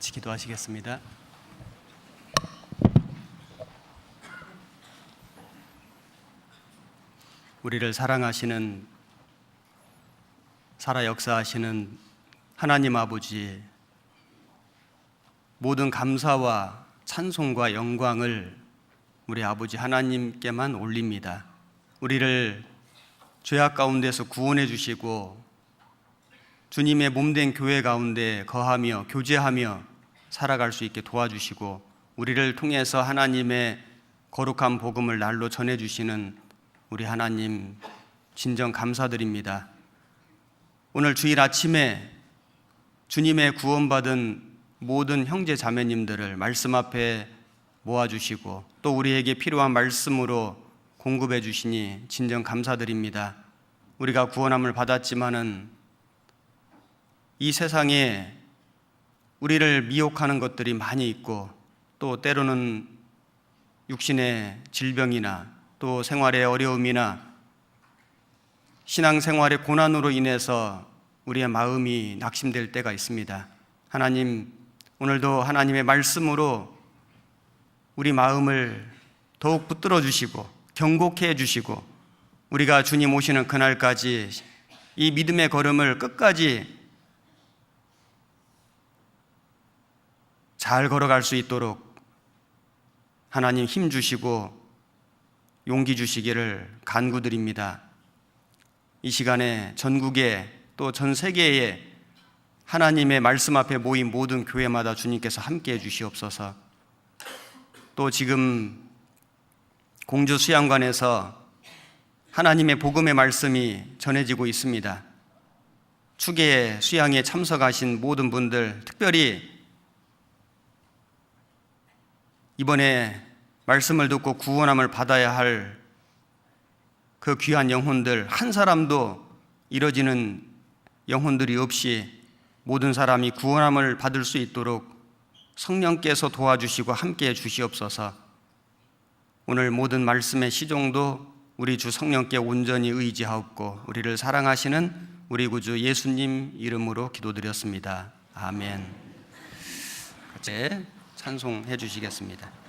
같이 기도하시겠습니다. 우리를 사랑하시는, 살아 역사하시는 하나님 아버지, 모든 감사와 찬송과 영광을 우리 아버지 하나님께만 올립니다. 우리를 죄악 가운데서 구원해 주시고 주님의 몸된 교회 가운데 거하며 교제하며 살아갈 수 있게 도와주시고 우리를 통해서 하나님의 거룩한 복음을 날로 전해주시는 우리 하나님 진정 감사드립니다. 오늘 주일 아침에 주님의 구원받은 모든 형제 자매님들을 말씀 앞에 모아주시고 또 우리에게 필요한 말씀으로 공급해 주시니 진정 감사드립니다. 우리가 구원함을 받았지만은 이 세상에 우리를 미혹하는 것들이 많이 있고 또 때로는 육신의 질병이나 또 생활의 어려움이나 신앙생활의 고난으로 인해서 우리의 마음이 낙심될 때가 있습니다. 하나님, 오늘도 하나님의 말씀으로 우리 마음을 더욱 붙들어 주시고 경고케 해 주시고 우리가 주님 오시는 그날까지 이 믿음의 걸음을 끝까지 잘 걸어갈 수 있도록 하나님 힘 주시고 용기 주시기를 간구드립니다. 이 시간에 전국에 또 전 세계에 하나님의 말씀 앞에 모인 모든 교회마다 주님께서 함께해 주시옵소서. 또 지금 공주 수양관에서 하나님의 복음의 말씀이 전해지고 있습니다. 추계 수양에 참석하신 모든 분들, 특별히 이번에 말씀을 듣고 구원함을 받아야 할 그 귀한 영혼들, 한 사람도 잃어지는 영혼들이 없이 모든 사람이 구원함을 받을 수 있도록 성령께서 도와주시고 함께해 주시옵소서. 오늘 모든 말씀의 시종도 우리 주 성령께 온전히 의지하옵고 우리를 사랑하시는 우리 구주 예수님 이름으로 기도드렸습니다. 아멘. 같이 찬송해 주시겠습니다.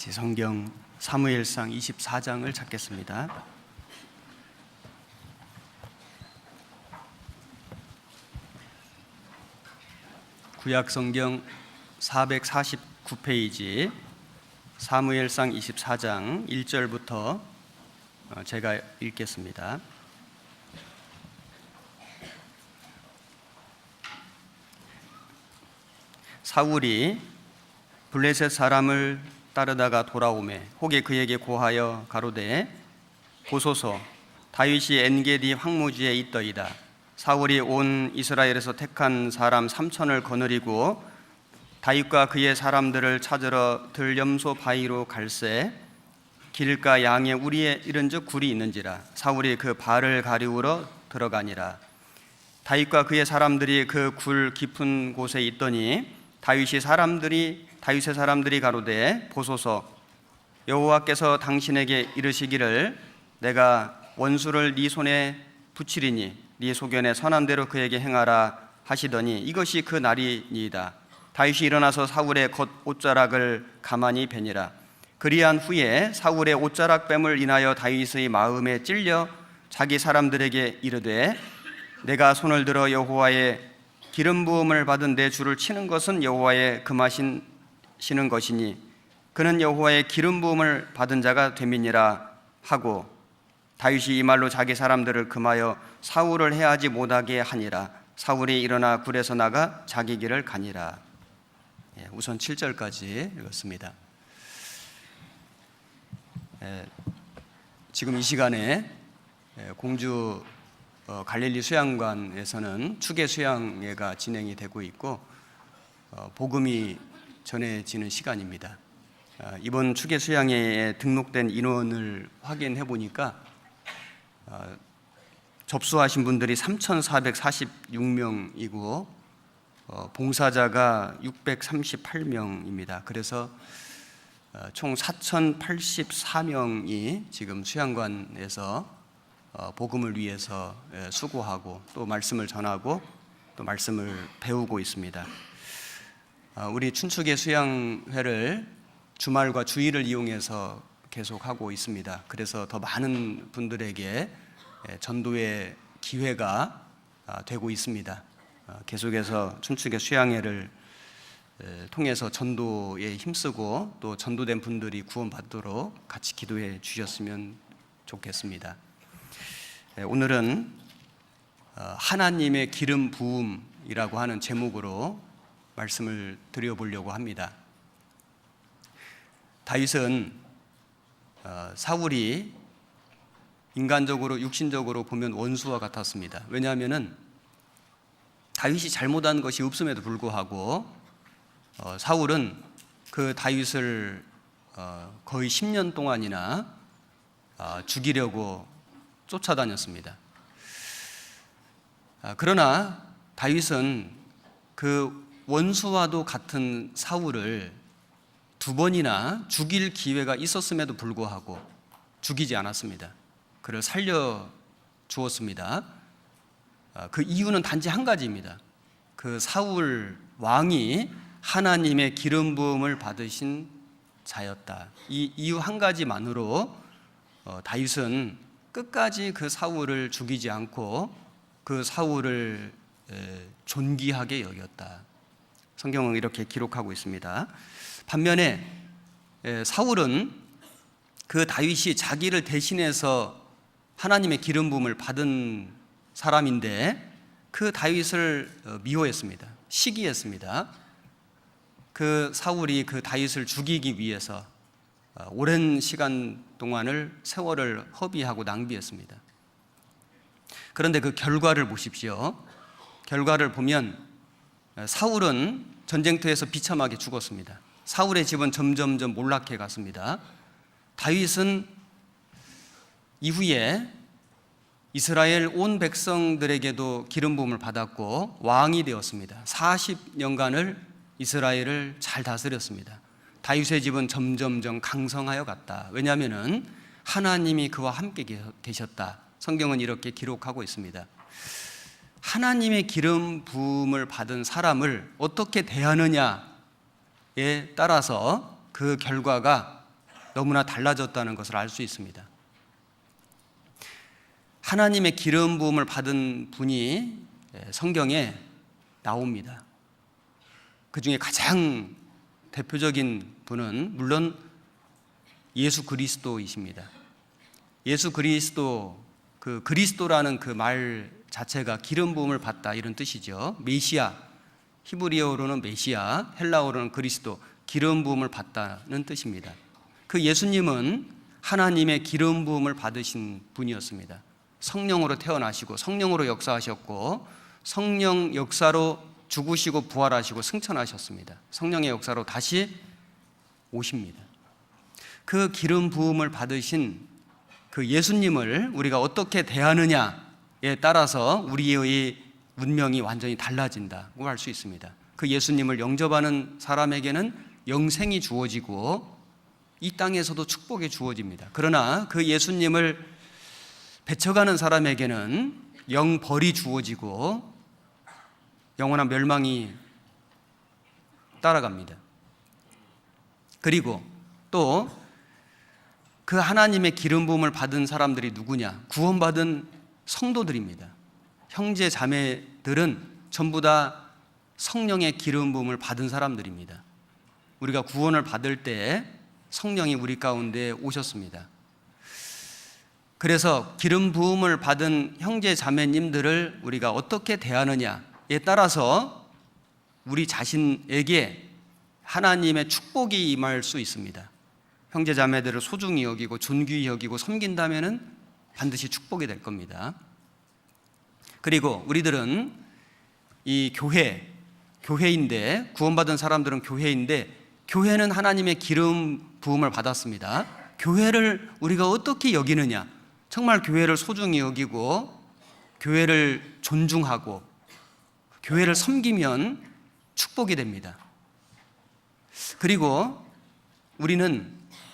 같이 성경 사무엘상 24장을 찾겠습니다. 구약 성경 449페이지 사무엘상 24장 1절부터 제가 읽겠습니다. 사울이 블레셋 사람을 따르다가 돌아오매 혹에 그에게 고하여 가로되 보소서 다윗이 엔게디 황무지에 있더이다. 사울이 온 이스라엘에서 택한 사람 3천을 거느리고 다윗과 그의 사람들을 찾으러 들염소 바위로 갈새 길가 양에 우리에 이른즉 굴이 있는지라. 사울이 그 발을 가리우러 들어가니라. 다윗과 그의 사람들이 그 굴 깊은 곳에 있더니 다윗의 사람들이 가로되 보소서 여호와께서 당신에게 이르시기를 내가 원수를 네 손에 붙이리니 네 소견에 선한 대로 그에게 행하라 하시더니 이것이 그 날이니이다. 다윗이 일어나서 사울의 겉 옷자락을 가만히 베니라. 그리한 후에 사울의 옷자락 뱀을 인하여 다윗의 마음에 찔려 자기 사람들에게 이르되 내가 손을 들어 여호와의 기름 부음을 받은 내 주를 치는 것은 여호와의 금하시는 것이니 그는 여호와의 기름 부음을 받은 자가 됨이니라 하고 다윗이 이 말로 자기 사람들을 금하여 사울을 해하지 못하게 하니라. 사울이 일어나 굴에서 나가 자기 길을 가니라. 우선 7절까지 읽었습니다. 지금 이 시간에 공주 갈릴리 수양관에서는 추계 수양회가 진행이 되고 있고 복음이 전해지는 시간입니다. 이번 추계 수양회에 등록된 인원을 확인해 보니까 접수하신 분들이 3,446명이고 봉사자가 638명입니다. 그래서 총 4,084명이 지금 수양관에서 복음을 위해서 수고하고 또 말씀을 전하고 또 말씀을 배우고 있습니다. 우리 춘추계 수양회를 주말과 주일을 이용해서 계속하고 있습니다. 그래서 더 많은 분들에게 전도의 기회가 되고 있습니다. 계속해서 춘추계 수양회를 통해서 전도에 힘쓰고 또 전도된 분들이 구원받도록 같이 기도해 주셨으면 좋겠습니다. 오늘은 하나님의 기름 부음이라고 하는 제목으로 말씀을 드려보려고 합니다. 다윗은 사울이 인간적으로 육신적으로 보면 원수와 같았습니다. 왜냐하면 다윗이 잘못한 것이 없음에도 불구하고 사울은 그 다윗을 거의 10년 동안이나 죽이려고 쫓아다녔습니다. 그러나 다윗은 그 원수와도 같은 사울을 두 번이나 죽일 기회가 있었음에도 불구하고 죽이지 않았습니다. 그를 살려 주었습니다. 그 이유는 단지 한 가지입니다. 그 사울 왕이 하나님의 기름 부음을 받으신 자였다. 이 이유 한 가지만으로 다윗은 끝까지 그 사울을 죽이지 않고 그 사울을 존귀하게 여겼다. 성경은 이렇게 기록하고 있습니다. 반면에 사울은 그 다윗이 자기를 대신해서 하나님의 기름 부음을 받은 사람인데 그 다윗을 미워했습니다. 시기했습니다. 그 사울이 그 다윗을 죽이기 위해서 오랜 시간 동안을 세월을 허비하고 낭비했습니다. 그런데 그 결과를 보십시오. 결과를 보면 사울은 전쟁터에서 비참하게 죽었습니다. 사울의 집은 점점점 몰락해 갔습니다. 다윗은 이후에 이스라엘 온 백성들에게도 기름 부음을 받았고 왕이 되었습니다. 40년간을 이스라엘을 잘 다스렸습니다. 다윗의 집은 점점점 강성하여 갔다. 왜냐하면 하나님이 그와 함께 계셨다. 성경은 이렇게 기록하고 있습니다. 하나님의 기름 부음을 받은 사람을 어떻게 대하느냐에 따라서 그 결과가 너무나 달라졌다는 것을 알 수 있습니다. 하나님의 기름 부음을 받은 분이 성경에 나옵니다. 그 중에 가장 대표적인 분은 물론 예수 그리스도이십니다. 예수 그리스도, 그 그리스도라는 그 말 자체가 기름 부음을 받다 이런 뜻이죠. 메시아, 히브리어로는 메시아, 헬라어로는 그리스도, 기름 부음을 받다는 뜻입니다. 그 예수님은 하나님의 기름 부음을 받으신 분이었습니다. 성령으로 태어나시고 성령으로 역사하셨고 성령 역사로 죽으시고 부활하시고 승천하셨습니다. 성령의 역사로 다시 오십니다. 그 기름 부음을 받으신 그 예수님을 우리가 어떻게 대하느냐에 따라서 우리의 운명이 완전히 달라진다고 할 수 있습니다. 그 예수님을 영접하는 사람에게는 영생이 주어지고 이 땅에서도 축복이 주어집니다. 그러나 그 예수님을 배척하는 사람에게는 영벌이 주어지고 영원한 멸망이 따라갑니다. 그리고 또 그 하나님의 기름 부음을 받은 사람들이 누구냐? 구원받은 성도들입니다. 형제 자매들은 전부 다 성령의 기름 부음을 받은 사람들입니다. 우리가 구원을 받을 때 성령이 우리 가운데 오셨습니다. 그래서 기름 부음을 받은 형제 자매님들을 우리가 어떻게 대하느냐에 따라서 우리 자신에게 하나님의 축복이 임할 수 있습니다. 형제 자매들을 소중히 여기고 존귀히 여기고 섬긴다면은 반드시 축복이 될 겁니다. 그리고 우리들은 이 교회인데, 구원받은 사람들은 교회인데, 교회는 하나님의 기름 부음을 받았습니다. 교회를 우리가 어떻게 여기느냐? 정말 교회를 소중히 여기고 교회를 존중하고 교회를 섬기면 축복이 됩니다. 그리고 우리는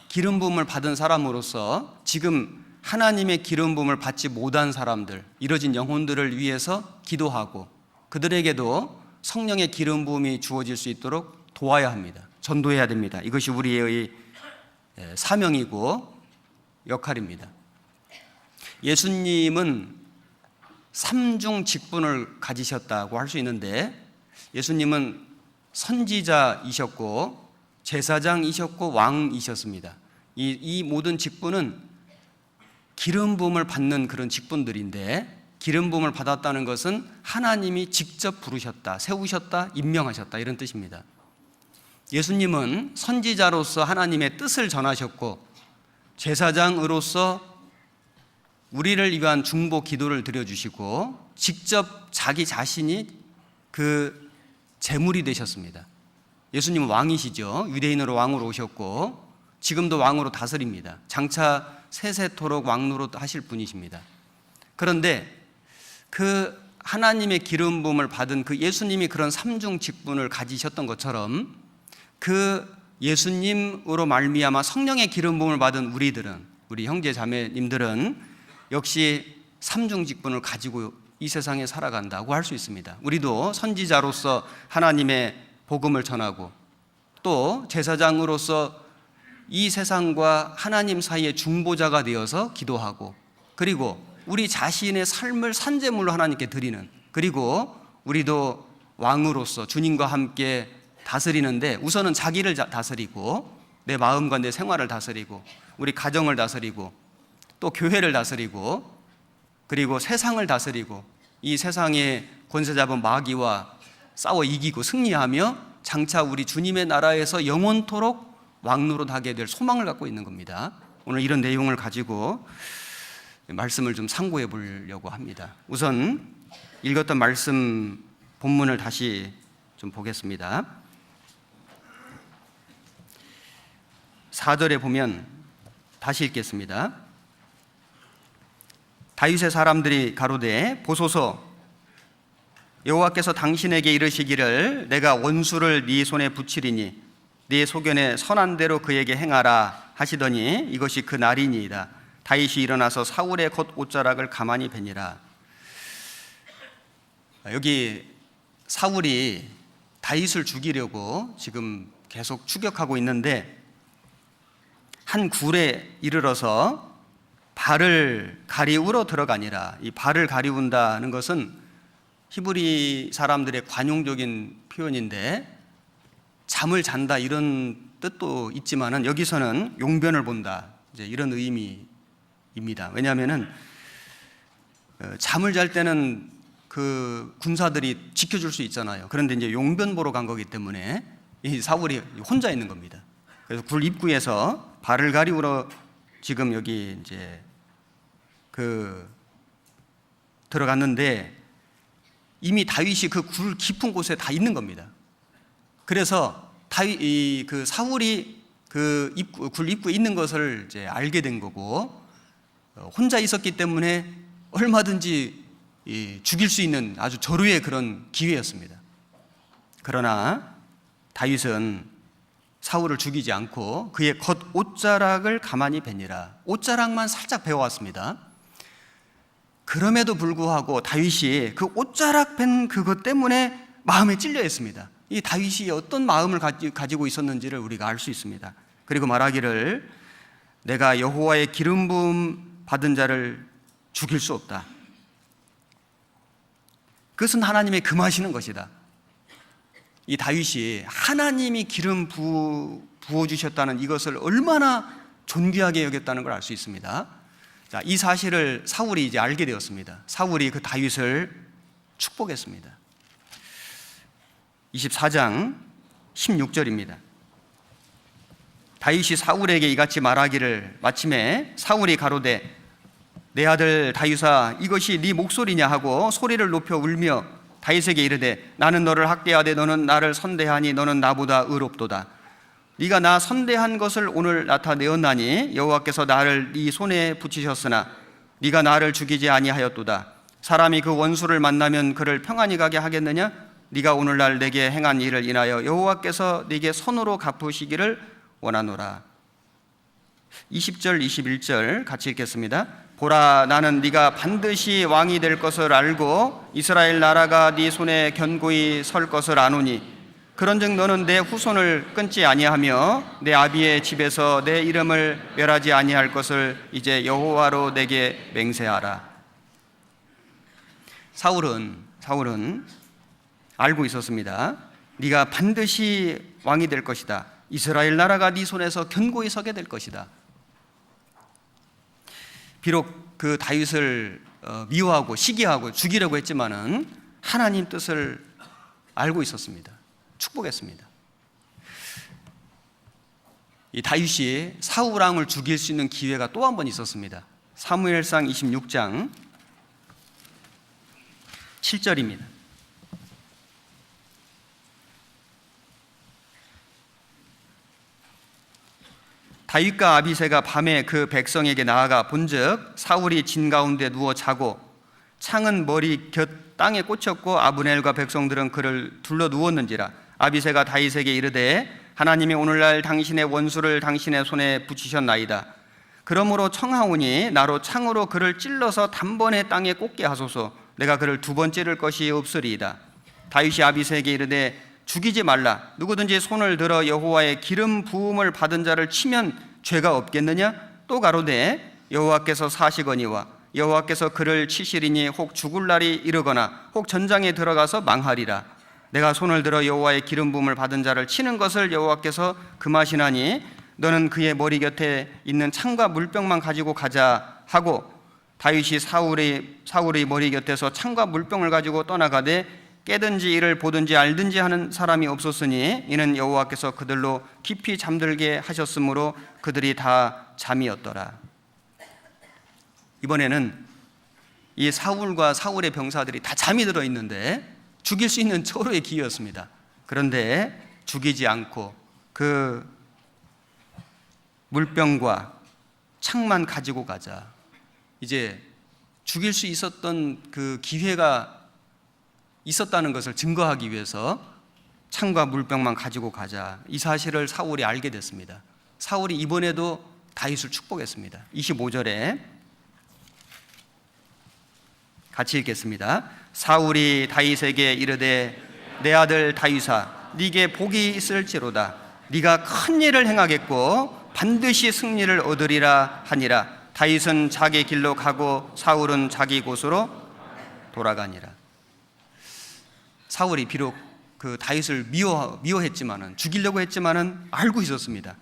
기름 부음을 받은 사람으로서 지금 하나님의 기름 부음을 받지 못한 사람들, 이뤄진 영혼들을 위해서 기도하고 그들에게도 성령의 기름 부음이 주어질 수 있도록 도와야 합니다. 전도해야 됩니다. 이것이 우리의 사명이고 역할입니다. 예수님은 삼중 직분을 가지셨다고 할 수 있는데, 예수님은 선지자이셨고 제사장이셨고 왕이셨습니다. 이 모든 직분은 기름 부음을 받는 그런 직분들인데, 기름 부음을 받았다는 것은 하나님이 직접 부르셨다, 세우셨다, 임명하셨다 이런 뜻입니다. 예수님은 선지자로서 하나님의 뜻을 전하셨고 제사장으로서 우리를 위한 중보 기도를 드려주시고 직접 자기 자신이 그 제물이 되셨습니다. 예수님은 왕이시죠. 유대인으로 왕으로 오셨고 지금도 왕으로 다스립니다. 장차 세세토록 왕노릇 하실 분이십니다. 그런데 그 하나님의 기름 부음을 받은 그 예수님이 그런 삼중 직분을 가지셨던 것처럼 그 예수님으로 말미암아 성령의 기름 부음을 받은 우리들은, 우리 형제 자매님들은 역시 삼중 직분을 가지고 이 세상에 살아간다고 할 수 있습니다. 우리도 선지자로서 하나님의 복음을 전하고 또 제사장으로서 이 세상과 하나님 사이의 중보자가 되어서 기도하고, 그리고 우리 자신의 삶을 산제물로 하나님께 드리는, 그리고 우리도 왕으로서 주님과 함께 다스리는데 우선은 자기를 다스리고 내 마음과 내 생활을 다스리고 우리 가정을 다스리고 또 교회를 다스리고 그리고 세상을 다스리고 이 세상의 권세 잡은 마귀와 싸워 이기고 승리하며 장차 우리 주님의 나라에서 영원토록 왕노릇하게 될 소망을 갖고 있는 겁니다. 오늘 이런 내용을 가지고 말씀을 좀 상고해 보려고 합니다. 우선 읽었던 말씀 본문을 다시 좀 보겠습니다. 4절에 보면 다시 읽겠습니다. 다윗의 사람들이 가로되 보소서, 여호와께서 당신에게 이르시기를 내가 원수를 네 손에 붙이리니 네 소견에 선한 대로 그에게 행하라 하시더니 이것이 그 날이니이다. 다윗이 일어나서 사울의 겉 옷자락을 가만히 베니라. 여기 사울이 다윗을 죽이려고 지금 계속 추격하고 있는데 한 굴에 이르러서 발을 가리우러 들어가니라. 이 발을 가리운다는 것은 히브리 사람들의 관용적인 표현인데 잠을 잔다 이런 뜻도 있지만은 여기서는 용변을 본다 이제 이런 의미입니다. 왜냐하면은 잠을 잘 때는 그 군사들이 지켜줄 수 있잖아요. 그런데 이제 용변 보러 간 거기 때문에 이 사울이 혼자 있는 겁니다. 그래서 굴 입구에서 발을 가리우러 지금 여기 이제 들어갔는데 이미 다윗이 그 굴 깊은 곳에 다 있는 겁니다. 그래서 사울이 굴 입구에 있는 것을 이제 알게 된 거고 혼자 있었기 때문에 얼마든지 죽일 수 있는 아주 절호의 그런 기회였습니다. 그러나 다윗은 사울을 죽이지 않고 그의 겉 옷자락을 가만히 베니라. 옷자락만 살짝 베어왔습니다. 그럼에도 불구하고 다윗이 그 옷자락 벤 그것 때문에 마음에 찔려 했습니다. 이 다윗이 어떤 마음을 가지고 있었는지를 우리가 알 수 있습니다. 그리고 말하기를 내가 여호와의 기름 부음 받은 자를 죽일 수 없다. 그것은 하나님의 금하시는 것이다. 이 다윗이 하나님이 기름 부어주셨다는 이것을 얼마나 존귀하게 여겼다는 걸 알 수 있습니다. 자, 이 사실을 사울이 이제 알게 되었습니다. 사울이 그 다윗을 축복했습니다. 24장 16절입니다. 다윗이 사울에게 이같이 말하기를 마침에 사울이 가로되 내 아들 다윗아 이것이 네 목소리냐 하고 소리를 높여 울며 다윗에게 이르되 나는 너를 학대하되 너는 나를 선대하니 너는 나보다 의롭도다. 네가 나 선대한 것을 오늘 나타내었나니 여호와께서 나를 네 손에 붙이셨으나 네가 나를 죽이지 아니하였도다. 사람이 그 원수를 만나면 그를 평안히 가게 하겠느냐? 네가 오늘날 내게 행한 일을 인하여 여호와께서 네게 선으로 갚으시기를 원하노라. 20절 21절 같이 읽겠습니다. 보라 나는 네가 반드시 왕이 될 것을 알고 이스라엘 나라가 네 손에 견고히 설 것을 아노니 그런즉 너는 내 후손을 끊지 아니하며 내 아비의 집에서 내 이름을 멸하지 아니할 것을 이제 여호와로 내게 맹세하라. 사울은 알고 있었습니다. 네가 반드시 왕이 될 것이다. 이스라엘 나라가 네 손에서 견고히 서게 될 것이다. 비록 그 다윗을 미워하고 시기하고 죽이려고 했지만은 하나님 뜻을 알고 있었습니다. 축복했습니다. 이 다윗이 사울 왕을 죽일 수 있는 기회가 또 한 번 있었습니다. 사무엘상 26장 7절입니다. 다윗과 아비새가 밤에 그 백성에게 나아가 본즉 사울이 진 가운데 누워 자고 창은 머리 곁 땅에 꽂혔고 아브넬과 백성들은 그를 둘러 누웠는지라. 아비새가 다윗에게 이르되 하나님이 오늘날 당신의 원수를 당신의 손에 붙이셨나이다. 그러므로 청하오니 나로 창으로 그를 찔러서 단번에 땅에 꽂게 하소서. 내가 그를 두 번 찌를 것이 없으리이다. 다윗이 아비새에게 이르되 죽이지 말라. 누구든지 손을 들어 여호와의 기름 부음을 받은 자를 치면 죄가 없겠느냐? 또 가로되 여호와께서 사시거니와 여호와께서 그를 치시리니 혹 죽을 날이 이르거나 혹 전장에 들어가서 망하리라. 내가 손을 들어 여호와의 기름 부음을 받은 자를 치는 것을 여호와께서 금하시나니 너는 그의 머리 곁에 있는 창과 물병만 가지고 가자 하고 다윗이 사울의 머리 곁에서 창과 물병을 가지고 떠나가되 깨든지 이를 보든지 알든지 하는 사람이 없었으니 이는 여호와께서 그들로 깊이 잠들게 하셨으므로 그들이 다 잠이었더라. 이번에는 이 사울과 사울의 병사들이 다 잠이 들어 있는데 죽일 수 있는 절호의 기회였습니다. 그런데 죽이지 않고 그 물병과 창만 가지고 가자. 이제 죽일 수 있었던 그 기회가 있었다는 것을 증거하기 위해서 창과 물병만 가지고 가자. 이 사실을 사울이 알게 됐습니다. 사울이 이번에도 다윗을 축복했습니다. 25절에 같이 읽겠습니다. 사울이 다윗에게 이르되 내 아들 다윗아 네게 복이 있을지로다. 네가 큰 일을 행하겠고 반드시 승리를 얻으리라 하니라. 다윗은 자기 길로 가고 사울은 자기 곳으로 돌아가니라. 사울이 비록 그 다윗을 미워했지만은, 죽이려고 했지만은 알고 있었습니다.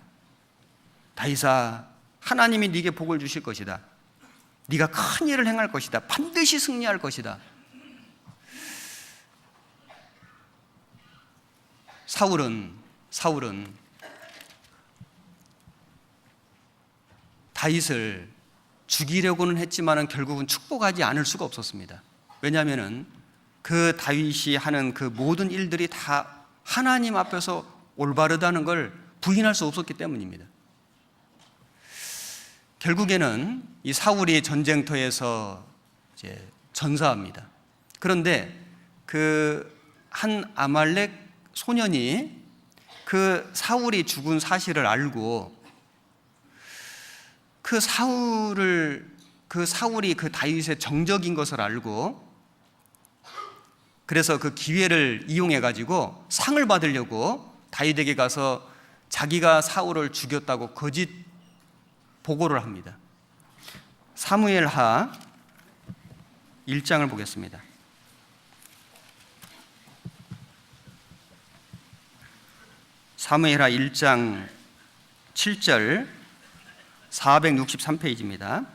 다윗아, 하나님이 네게 복을 주실 것이다. 네가 큰 일을 행할 것이다. 반드시 승리할 것이다. 사울은 다윗을 죽이려고는 했지만은 결국은 축복하지 않을 수가 없었습니다. 왜냐하면은 그 다윗이 하는 그 모든 일들이 다 하나님 앞에서 올바르다는 걸 부인할 수 없었기 때문입니다. 결국에는 이 사울이 전쟁터에서 이제 전사합니다. 그런데 그 한 아말렉 소년이 그 사울이 죽은 사실을 알고 그 사울이 그 다윗의 정적인 것을 알고, 그래서 그 기회를 이용해 가지고 상을 받으려고 다윗에게 가서 자기가 사울을 죽였다고 거짓 보고를 합니다. 사무엘하 1장을 보겠습니다. 사무엘하 1장 7절 463페이지입니다.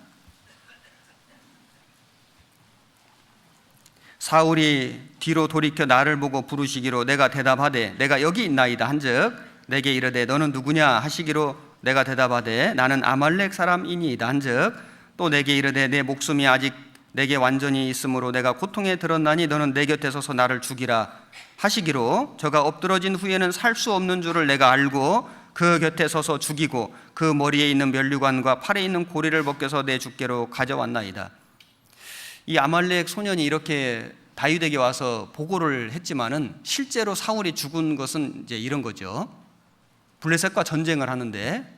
사울이 뒤로 돌이켜 나를 보고 부르시기로 내가 대답하되 내가 여기 있나이다 한즉 내게 이르되 너는 누구냐 하시기로 내가 대답하되 나는 아말렉 사람이니이다 한즉 또 내게 이르되 내 목숨이 아직 내게 완전히 있으므로 내가 고통에 들었나니 너는 내 곁에 서서 나를 죽이라 하시기로 저가 엎드러진 후에는 살 수 없는 줄을 내가 알고 그 곁에 서서 죽이고 그 머리에 있는 면류관과 팔에 있는 고리를 벗겨서 내 주께로 가져왔나이다. 이 아말렉 소년이 이렇게 다윗에게 와서 보고를 했지만은 실제로 사울이 죽은 것은 이제 이런 거죠. 블레셋과 전쟁을 하는데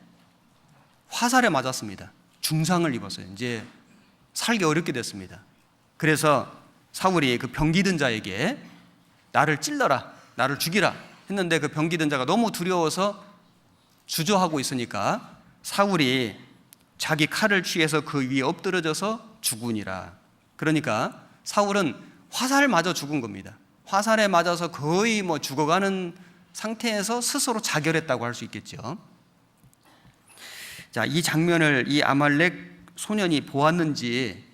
화살에 맞았습니다. 중상을 입었어요. 이제 살기 어렵게 됐습니다. 그래서 사울이 그 병기든 자에게 나를 찔러라, 나를 죽이라 했는데 그 병기든 자가 너무 두려워서 주저하고 있으니까 사울이 자기 칼을 취해서 그 위에 엎드러져서 죽으니라. 그러니까 사울은 화살을 맞아 죽은 겁니다. 화살에 맞아서 거의 죽어가는 상태에서 스스로 자결했다고 할 수 있겠죠. 자, 이 장면을 이 아말렉 소년이 보았는지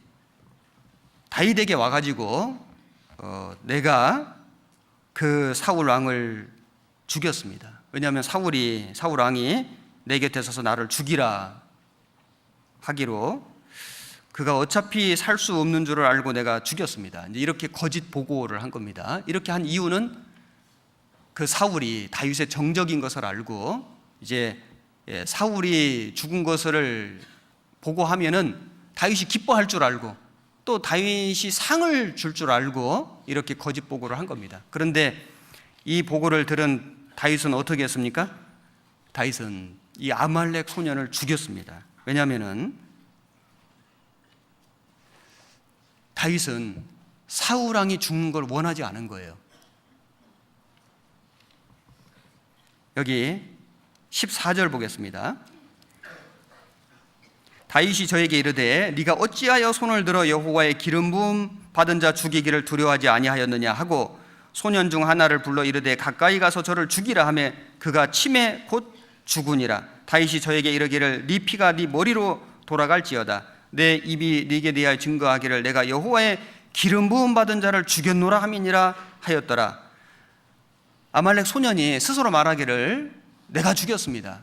다윗에게 와가지고 내가 그 사울 왕을 죽였습니다. 왜냐하면 사울 왕이 내 곁에 서서 나를 죽이라 하기로 그가 어차피 살 수 없는 줄을 알고 내가 죽였습니다. 이제 이렇게 거짓 보고를 한 겁니다. 이렇게 한 이유는 그 사울이 다윗의 정적인 것을 알고 이제 사울이 죽은 것을 보고하면은 다윗이 기뻐할 줄 알고 또 다윗이 상을 줄 줄 알고 이렇게 거짓 보고를 한 겁니다. 그런데 이 보고를 들은 다윗은 어떻게 했습니까? 다윗은 이 아말렉 소년을 죽였습니다. 왜냐하면은 다윗은 사울 왕이 죽는 걸 원하지 않은 거예요. 여기 14절 보겠습니다. 다윗이 저에게 이르되 네가 어찌하여 손을 들어 여호와의 기름 부음 받은 자 죽이기를 두려워하지 아니하였느냐 하고 소년 중 하나를 불러 이르되 가까이 가서 저를 죽이라 하매 그가 침에 곧 죽으니라. 다윗이 저에게 이르기를 네 피가 네 머리로 돌아갈지어다. 내 입이 네게 대하여 증거하기를 내가 여호와의 기름 부음 받은 자를 죽였노라 함이니라 하였더라. 아말렉 소년이 스스로 말하기를 내가 죽였습니다.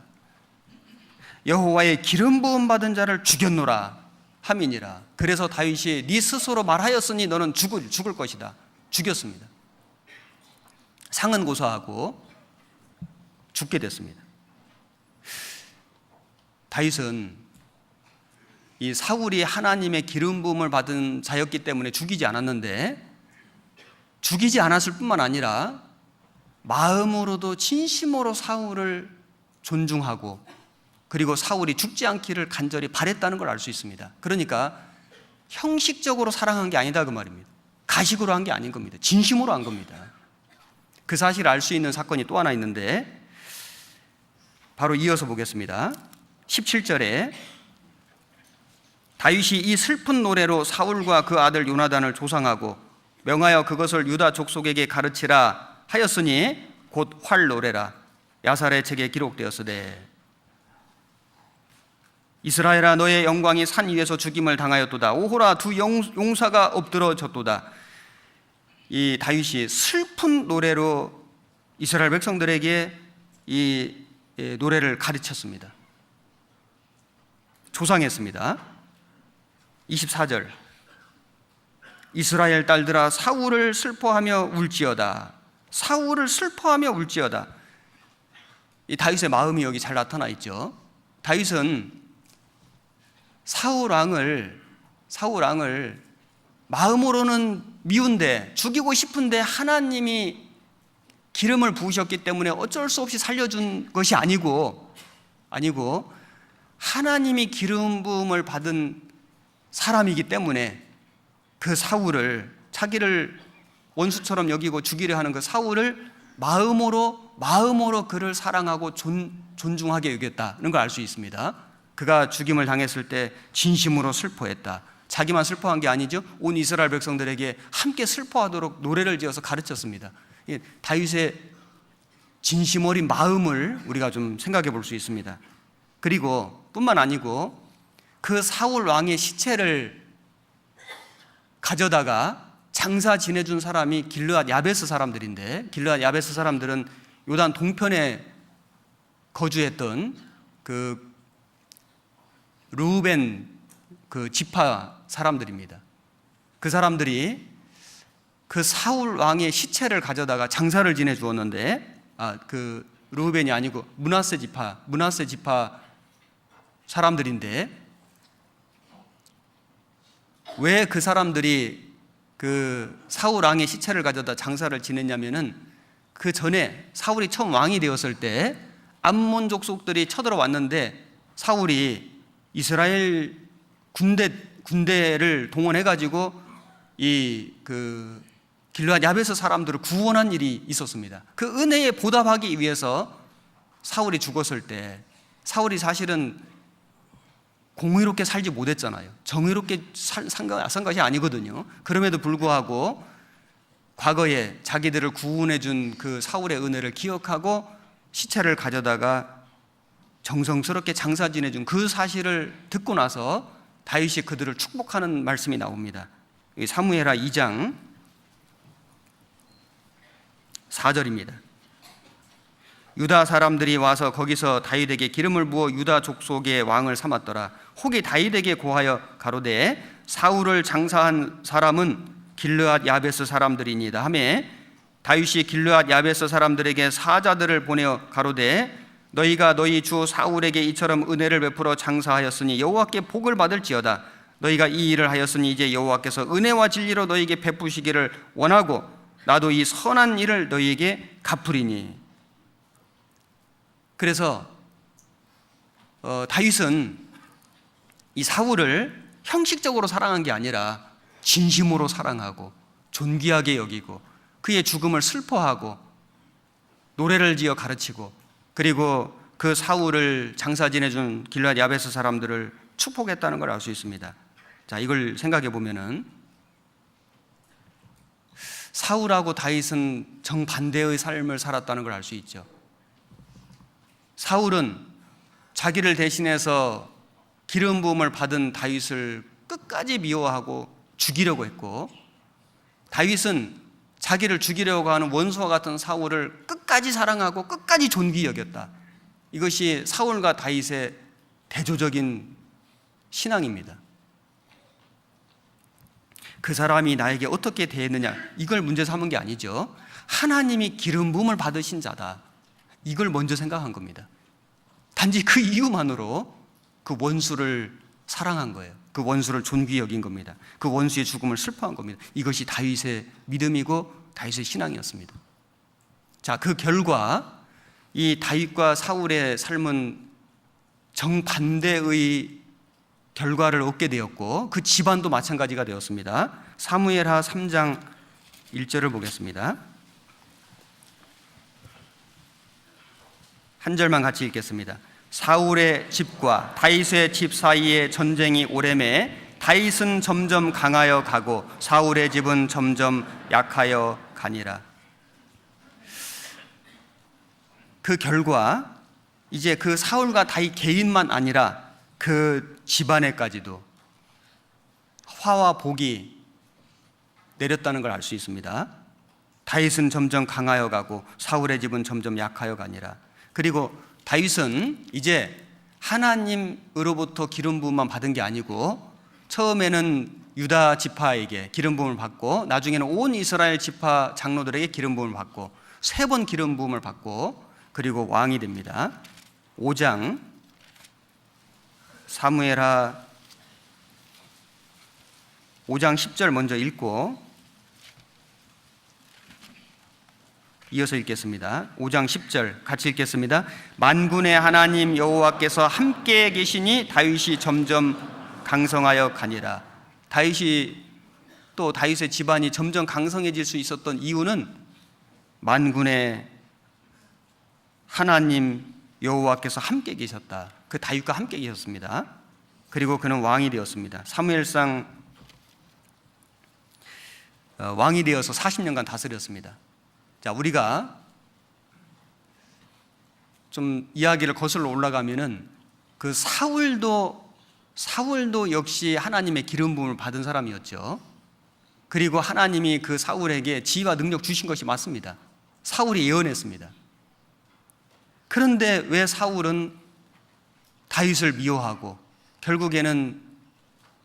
여호와의 기름 부음 받은 자를 죽였노라 함이니라. 그래서 다윗이 네 스스로 말하였으니 너는 죽을 것이다. 죽였습니다. 상은 고소하고 죽게 됐습니다. 다윗은 이 사울이 하나님의 기름 부음을 받은 자였기 때문에 죽이지 않았는데 죽이지 않았을 뿐만 아니라 마음으로도 진심으로 사울을 존중하고 그리고 사울이 죽지 않기를 간절히 바랬다는 걸 알 수 있습니다. 그러니까 형식적으로 사랑한 게 아니다 그 말입니다. 가식으로 한 게 아닌 겁니다. 진심으로 한 겁니다. 그 사실을 알 수 있는 사건이 또 하나 있는데 바로 이어서 보겠습니다. 17절에 다윗이 이 슬픈 노래로 사울과 그 아들 요나단을 조상하고 명하여 그것을 유다 족속에게 가르치라 하였으니 곧 활 노래라. 야살의 책에 기록되었으되 이스라엘아 너의 영광이 산 위에서 죽임을 당하였도다. 오호라 두 용사가 엎드러졌도다. 이 다윗이 슬픈 노래로 이스라엘 백성들에게 이 노래를 가르쳤습니다. 조상했습니다. 24절 이스라엘 딸들아 사울을 슬퍼하며 울지어다. 사울을 슬퍼하며 울지어다. 이 다윗의 마음이 여기 잘 나타나 있죠. 다윗은 사울 왕을 마음으로는 미운데 죽이고 싶은데 하나님이 기름을 부으셨기 때문에 어쩔 수 없이 살려준 것이 아니고 하나님이 기름 부음을 받은 사람이기 때문에 그 사울을 자기를 원수처럼 여기고 죽이려 하는 그 사울을 마음으로 그를 사랑하고 존중하게 여겼다는 걸 알 수 있습니다. 그가 죽임을 당했을 때 진심으로 슬퍼했다. 자기만 슬퍼한 게 아니죠. 온 이스라엘 백성들에게 함께 슬퍼하도록 노래를 지어서 가르쳤습니다. 다윗의 진심 어린 마음을 우리가 좀 생각해 볼 수 있습니다. 그리고 뿐만 아니고 그 사울 왕의 시체를 가져다가 장사 지내준 사람이 길르앗 야베스 사람들인데, 길르앗 야베스 사람들은 요단 동편에 거주했던 그 르우벤 그 지파 사람들입니다. 그 사람들이 그 사울 왕의 시체를 가져다가 장사를 지내 주었는데, 그 르우벤이 아니고 므낫세 지파 사람들인데, 왜 그 사람들이 그 사울 왕의 시체를 가져다 장사를 지냈냐면은, 그 전에 사울이 처음 왕이 되었을 때 암몬 족속들이 쳐들어왔는데 사울이 이스라엘 군대를 동원해 가지고 이 그 길르앗 야베스 사람들을 구원한 일이 있었습니다. 그 은혜에 보답하기 위해서 사울이 죽었을 때, 사울이 사실은 공의롭게 살지 못했잖아요. 정의롭게 산 것이 아니거든요. 그럼에도 불구하고 과거에 자기들을 구원해 준 그 사울의 은혜를 기억하고 시체를 가져다가 정성스럽게 장사 지내준 그 사실을 듣고 나서 다윗이 그들을 축복하는 말씀이 나옵니다. 사무엘하 2장 4절입니다. 유다 사람들이 와서 거기서 다윗에게 기름을 부어 유다 족속의 왕을 삼았더라. 혹이 다윗에게 고하여 가로되 사울을 장사한 사람은 길르앗 야베스 사람들이니이다 하매, 다윗이 길르앗 야베스 사람들에게 사자들을 보내어 가로되 너희가 너희 주 사울에게 이처럼 은혜를 베풀어 장사하였으니 여호와께 복을 받을지어다. 너희가 이 일을 하였으니 이제 여호와께서 은혜와 진리로 너희에게 베푸시기를 원하고 나도 이 선한 일을 너희에게 갚으리니. 그래서 다윗은 이 사울을 형식적으로 사랑한 게 아니라 진심으로 사랑하고 존귀하게 여기고 그의 죽음을 슬퍼하고 노래를 지어 가르치고, 그리고 그 사울을 장사 지내준 길르앗 야베스 사람들을 축복했다는 걸 알 수 있습니다. 자, 이걸 생각해 보면은 사울하고 다윗은 정반대의 삶을 살았다는 걸 알 수 있죠. 사울은 자기를 대신해서 기름 부음을 받은 다윗을 끝까지 미워하고 죽이려고 했고, 다윗은 자기를 죽이려고 하는 원수와 같은 사울을 끝까지 사랑하고 끝까지 존귀히 여겼다. 이것이 사울과 다윗의 대조적인 신앙입니다. 그 사람이 나에게 어떻게 대했느냐, 이걸 문제 삼은 게 아니죠. 하나님이 기름 부음을 받으신 자다, 이걸 먼저 생각한 겁니다. 단지 그 이유만으로 그 원수를 사랑한 거예요. 그 원수를 존귀히 여긴 겁니다. 그 원수의 죽음을 슬퍼한 겁니다. 이것이 다윗의 믿음이고 다윗의 신앙이었습니다. 자, 그 결과 이 다윗과 사울의 삶은 정반대의 결과를 얻게 되었고 그 집안도 마찬가지가 되었습니다. 사무엘하 3장 1절을 보겠습니다. 한 절만 같이 읽겠습니다. 사울의 집과 다윗의 집 사이에 전쟁이 오래매 다윗은 점점 강하여 가고 사울의 집은 점점 약하여 가니라. 그 결과 이제 그 사울과 다윗 개인만 아니라 그 집안에까지도 화와 복이 내렸다는 걸 알 수 있습니다. 다윗은 점점 강하여 가고 사울의 집은 점점 약하여 가니라. 그리고 다윗은 이제 하나님으로부터 기름 부음만 받은 게 아니고 처음에는 유다 지파에게 기름 부음을 받고 나중에는 온 이스라엘 지파 장로들에게 기름 부음을 받고 3번 기름 부음을 받고 그리고 왕이 됩니다. 5장 사무엘하 5장 10절 먼저 읽고 이어서 읽겠습니다. 5장 10절 같이 읽겠습니다. 만군의 하나님 여호와께서 함께 계시니 다윗이 점점 강성하여 가니라. 다윗의 집안이 점점 강성해질 수 있었던 이유는 만군의 하나님 여호와께서 함께 계셨다. 그 다윗과 함께 계셨습니다. 그리고 그는 왕이 되었습니다. 사무엘상 왕이 되어서 40년간 다스렸습니다. 자, 우리가 좀 이야기를 거슬러 올라가면은 그 사울도 역시 하나님의 기름 부음을 받은 사람이었죠. 그리고 하나님이 그 사울에게 지혜와 능력 주신 것이 맞습니다. 사울이 예언했습니다. 그런데 왜 사울은 다윗을 미워하고 결국에는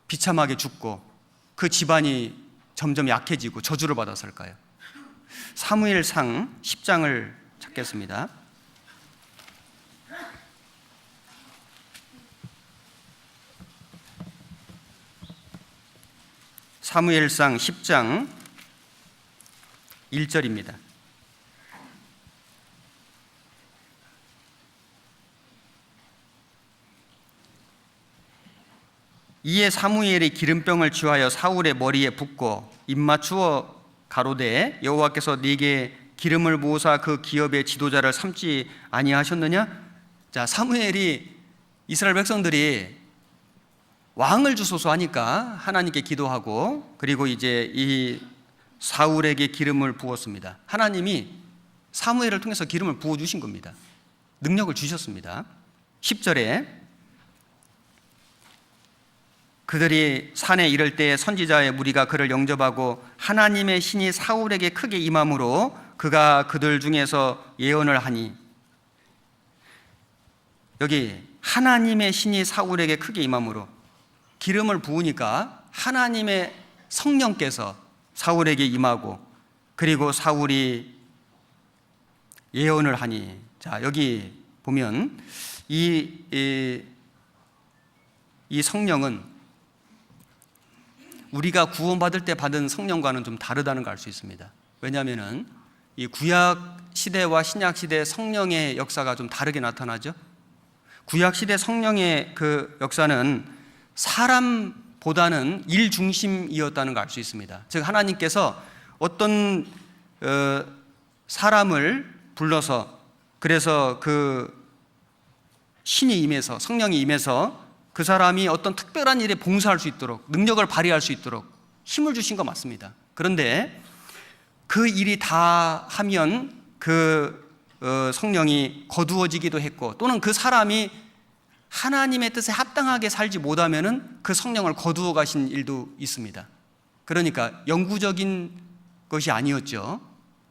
비참하게 죽고 그 집안이 점점 약해지고 저주를 받았을까요? 사무엘상 10장을 찾겠습니다. 사무엘상 10장 1절입니다. 이에 사무엘이 기름병을 취하여 사울의 머리에 붓고 입맞추어 가로되 여호와께서 네게 기름을 부으사 그 기업의 지도자를 삼지 아니하셨느냐? 자, 사무엘이 이스라엘 백성들이 왕을 주소서 하니까 하나님께 기도하고 그리고 이제 이 사울에게 기름을 부었습니다. 하나님이 사무엘을 통해서 기름을 부어 주신 겁니다. 능력을 주셨습니다. 10절에 그들이 산에 이를 때 선지자의 무리가 그를 영접하고 하나님의 신이 사울에게 크게 임함으로 그가 그들 중에서 예언을 하니, 여기 하나님의 신이 사울에게 크게 임함으로 기름을 부으니까 하나님의 성령께서 사울에게 임하고 그리고 사울이 예언을 하니, 자, 여기 보면 이 성령은 우리가 구원받을 때 받은 성령과는 좀 다르다는 걸 알 수 있습니다. 왜냐하면 이 구약 시대와 신약 시대 성령의 역사가 좀 다르게 나타나죠. 구약 시대 성령의 그 역사는 사람보다는 일 중심이었다는 걸 알 수 있습니다. 즉 하나님께서 어떤 사람을 불러서 그래서 그 신이 임해서 성령이 임해서 그 사람이 어떤 특별한 일에 봉사할 수 있도록 능력을 발휘할 수 있도록 힘을 주신 거 맞습니다. 그런데 그 일이 다 하면 그 성령이 거두어지기도 했고 또는 그 사람이 하나님의 뜻에 합당하게 살지 못하면은 그 성령을 거두어 가신 일도 있습니다. 그러니까 영구적인 것이 아니었죠.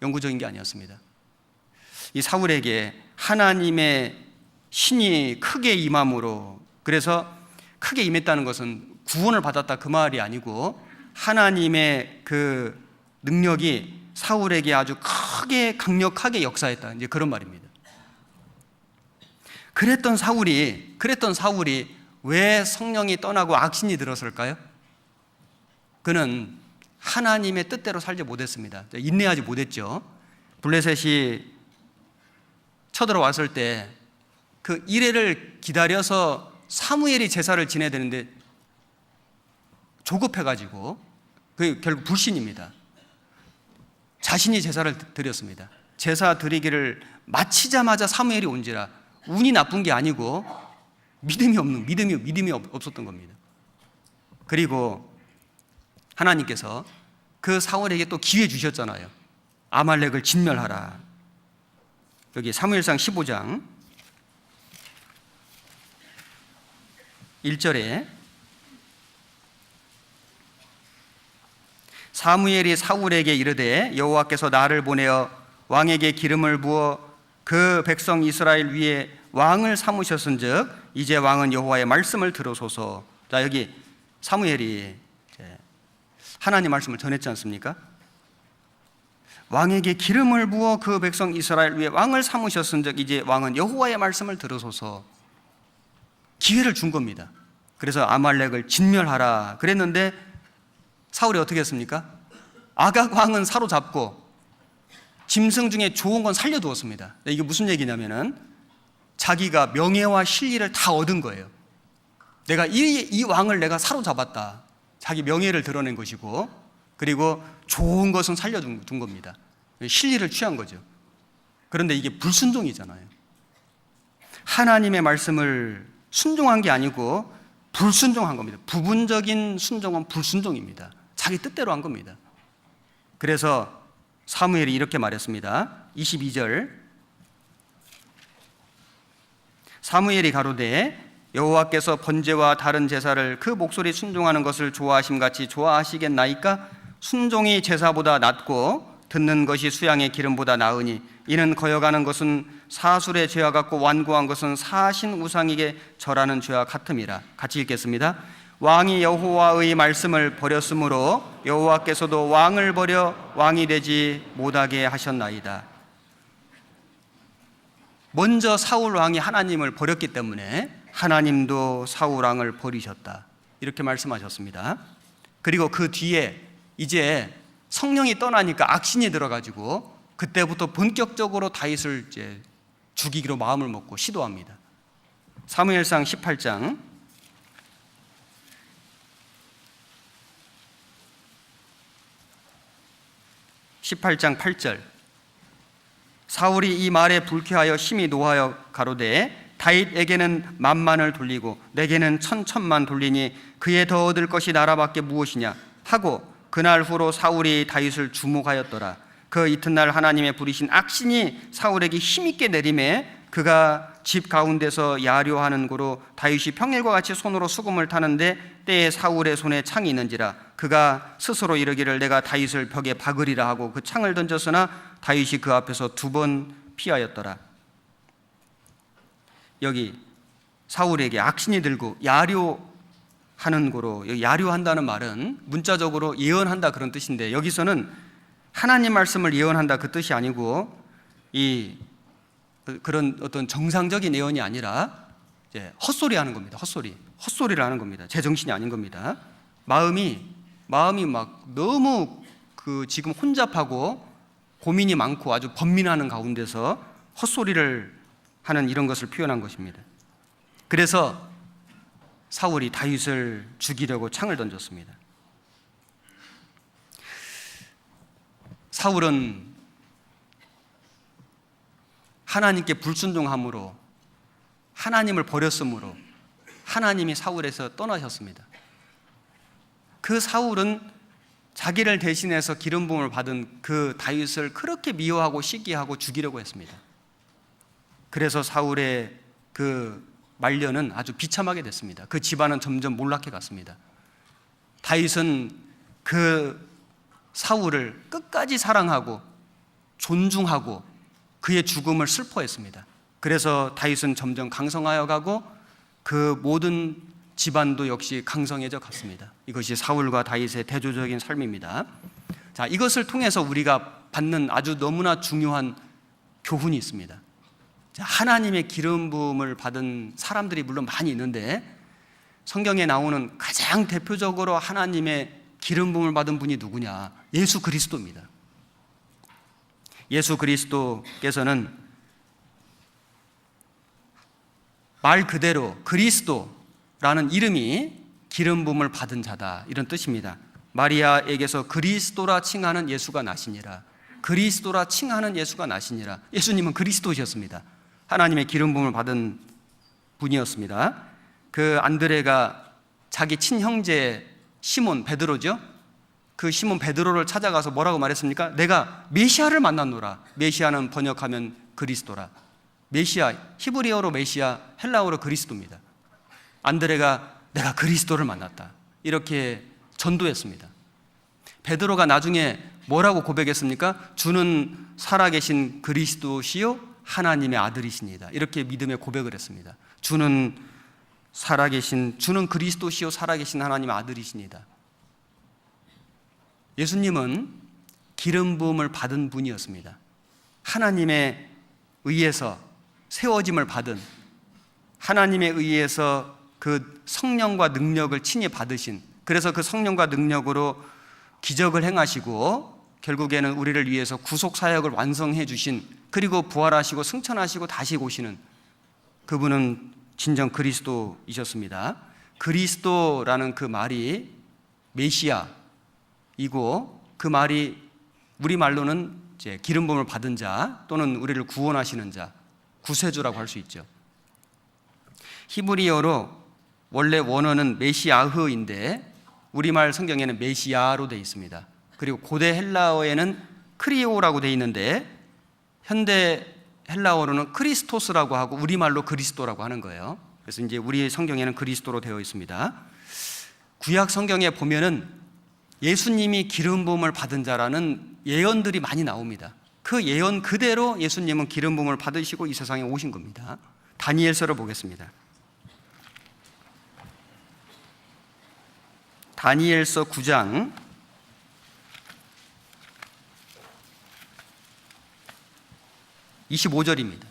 영구적인 게 아니었습니다. 이 사울에게 하나님의 신이 크게 임함으로, 그래서 크게 임했다는 것은 구원을 받았다 그 말이 아니고 하나님의 그 능력이 사울에게 아주 크게 강력하게 역사했다, 이제 그런 말입니다. 그랬던 사울이 왜 성령이 떠나고 악신이 들었을까요? 그는 하나님의 뜻대로 살지 못했습니다. 인내하지 못했죠. 블레셋이 쳐들어왔을 때 그 이레를 기다려서 사무엘이 제사를 지내야 되는데 조급해가지고 그 결국 불신입니다. 자신이 제사를 드렸습니다. 제사 드리기를 마치자마자 사무엘이 온지라 운이 나쁜 게 아니고 믿음이 없었던 겁니다. 그리고 하나님께서 그 사울에게 또 기회 주셨잖아요. 아말렉을 진멸하라. 여기 사무엘상 15장 1절에 사무엘이 사울에게 이르되 여호와께서 나를 보내어 왕에게 기름을 부어 그 백성 이스라엘 위에 왕을 삼으셨은즉 이제 왕은 여호와의 말씀을 들으소서. 자, 여기 사무엘이 하나님 말씀을 전했지 않습니까? 왕에게 기름을 부어 그 백성 이스라엘 위에 왕을 삼으셨은즉 이제 왕은 여호와의 말씀을 들으소서. 기회를 준 겁니다. 그래서 아말렉을 진멸하라 그랬는데 사울이 어떻게 했습니까? 아각 왕은 사로잡고 짐승 중에 좋은 건 살려두었습니다. 이게 무슨 얘기냐면은 자기가 명예와 신리를 다 얻은 거예요. 내가 이 왕을 내가 사로잡았다. 자기 명예를 드러낸 것이고, 그리고 좋은 것은 살려둔 겁니다. 신리를 취한 거죠. 그런데 이게 불순종이잖아요. 하나님의 말씀을 순종한 게 아니고 불순종한 겁니다. 부분적인 순종은 불순종입니다. 자기 뜻대로 한 겁니다. 그래서 사무엘이 이렇게 말했습니다. 22절 사무엘이 가로되 여호와께서 번제와 다른 제사를 그 목소리 순종하는 것을 좋아하심같이 좋아하시겠나이까? 순종이 제사보다 낫고 듣는 것이 수양의 기름보다 나으니 이는 거여가는 것은 사술의 죄와 같고 완고한 것은 사신 우상에게 절하는 죄와 같음이라. 같이 읽겠습니다. 왕이 여호와의 말씀을 버렸으므로 여호와께서도 왕을 버려 왕이 되지 못하게 하셨나이다. 먼저 사울 왕이 하나님을 버렸기 때문에 하나님도 사울 왕을 버리셨다. 이렇게 말씀하셨습니다. 그리고 그 뒤에 이제 성령이 떠나니까 악신이 들어가지고 그때부터 본격적으로 다윗을 이제 죽이기로 마음을 먹고 시도합니다. 사무엘상 18장 8절 사울이 이 말에 불쾌하여 심히 노하여 가로되 다윗에게는 만만을 돌리고 내게는 천천만 돌리니 그에 더 얻을 것이 나라밖에 무엇이냐 하고 그날 후로 사울이 다윗을 주목하였더라. 그 이튿날 하나님의 부리신 악신이 사울에게 힘있게 내림에 그가 집 가운데서 야료하는 고로 다윗이 평일과 같이 손으로 수금을 타는데 때에 사울의 손에 창이 있는지라 그가 스스로 이르기를 내가 다윗을 벽에 박으리라 하고 그 창을 던졌으나 다윗이 그 앞에서 2번 피하였더라. 여기 사울에게 악신이 들고 야료하는 고로, 여기 야료한다는 말은 문자적으로 예언한다 그런 뜻인데 여기서는 하나님 말씀을 예언한다 그 뜻이 아니고 그런 어떤 정상적인 예언이 아니라 이제 헛소리 하는 겁니다. 헛소리를 하는 겁니다. 제정신이 아닌 겁니다. 마음이 막 너무 지금 혼잡하고 고민이 많고 아주 번민하는 가운데서 헛소리를 하는 이런 것을 표현한 것입니다. 그래서 사울이 다윗을 죽이려고 창을 던졌습니다. 사울은 하나님께 불순종함으로 하나님을 버렸으므로 하나님이 사울에서 떠나셨습니다. 그 사울은 자기를 대신해서 기름 부음을 받은 그 다윗을 그렇게 미워하고 시기하고 죽이려고 했습니다. 그래서 사울의 그 말년은 아주 비참하게 됐습니다. 그 집안은 점점 몰락해 갔습니다. 다윗은 그 사울을 끝까지 사랑하고 존중하고 그의 죽음을 슬퍼했습니다. 그래서 다윗은 점점 강성하여 가고 그 모든 집안도 역시 강성해져 갔습니다. 이것이 사울과 다윗의 대조적인 삶입니다. 자, 이것을 통해서 우리가 받는 아주 너무나 중요한 교훈이 있습니다. 자, 하나님의 기름 부음을 받은 사람들이 물론 많이 있는데 성경에 나오는 가장 대표적으로 하나님의 기름 부음을 받은 분이 누구냐? 예수 그리스도입니다. 예수 그리스도께서는 말 그대로 그리스도라는 이름이 기름 부음을 받은 자다 이런 뜻입니다. 마리아에게서 그리스도라 칭하는 예수가 나시니라. 그리스도라 칭하는 예수가 나시니라. 예수님은 그리스도셨습니다. 하나님의 기름 부음을 받은 분이었습니다. 그 안드레가 자기 친형제 시몬 베드로죠. 그 시몬 베드로를 찾아가서 뭐라고 말했습니까? 내가 메시아를 만났노라. 메시아는 번역하면 그리스도라. 메시아, 히브리어로 메시아, 헬라어로 그리스도입니다. 안드레가 내가 그리스도를 만났다, 이렇게 전도했습니다. 베드로가 나중에 뭐라고 고백했습니까? 주는 살아계신 그리스도시요 하나님의 아들이십니다. 이렇게 믿음의 고백을 했습니다. 주는 그리스도시요 살아계신 하나님의 아들이십니다. 예수님은 기름 부음을 받은 분이었습니다. 하나님에 의해서 세워짐을 받은, 하나님에 의해서 그 성령과 능력을 친히 받으신, 그래서 그 성령과 능력으로 기적을 행하시고 결국에는 우리를 위해서 구속 사역을 완성해 주신, 그리고 부활하시고 승천하시고 다시 오시는 그분은 진정 그리스도이셨습니다. 그리스도라는 그 말이 메시아이고, 그 말이 우리말로는 이제 기름 부음을 받은 자 또는 우리를 구원하시는 자, 구세주라고 할 수 있죠. 히브리어로 원래 원어는 메시아흐인데 우리말 성경에는 메시아로 되어 있습니다. 그리고 고대 헬라어에는 크리오라고 되어 있는데 현대 헬라어로는 크리스토스라고 하고 우리말로 그리스도라고 하는 거예요. 그래서 이제 우리 성경에는 그리스도로 되어 있습니다. 구약 성경에 보면은 예수님이 기름 부음을 받은 자라는 예언들이 많이 나옵니다. 그 예언 그대로 예수님은 기름 부음을 받으시고 이 세상에 오신 겁니다. 다니엘서를 보겠습니다. 다니엘서 9장 25절입니다.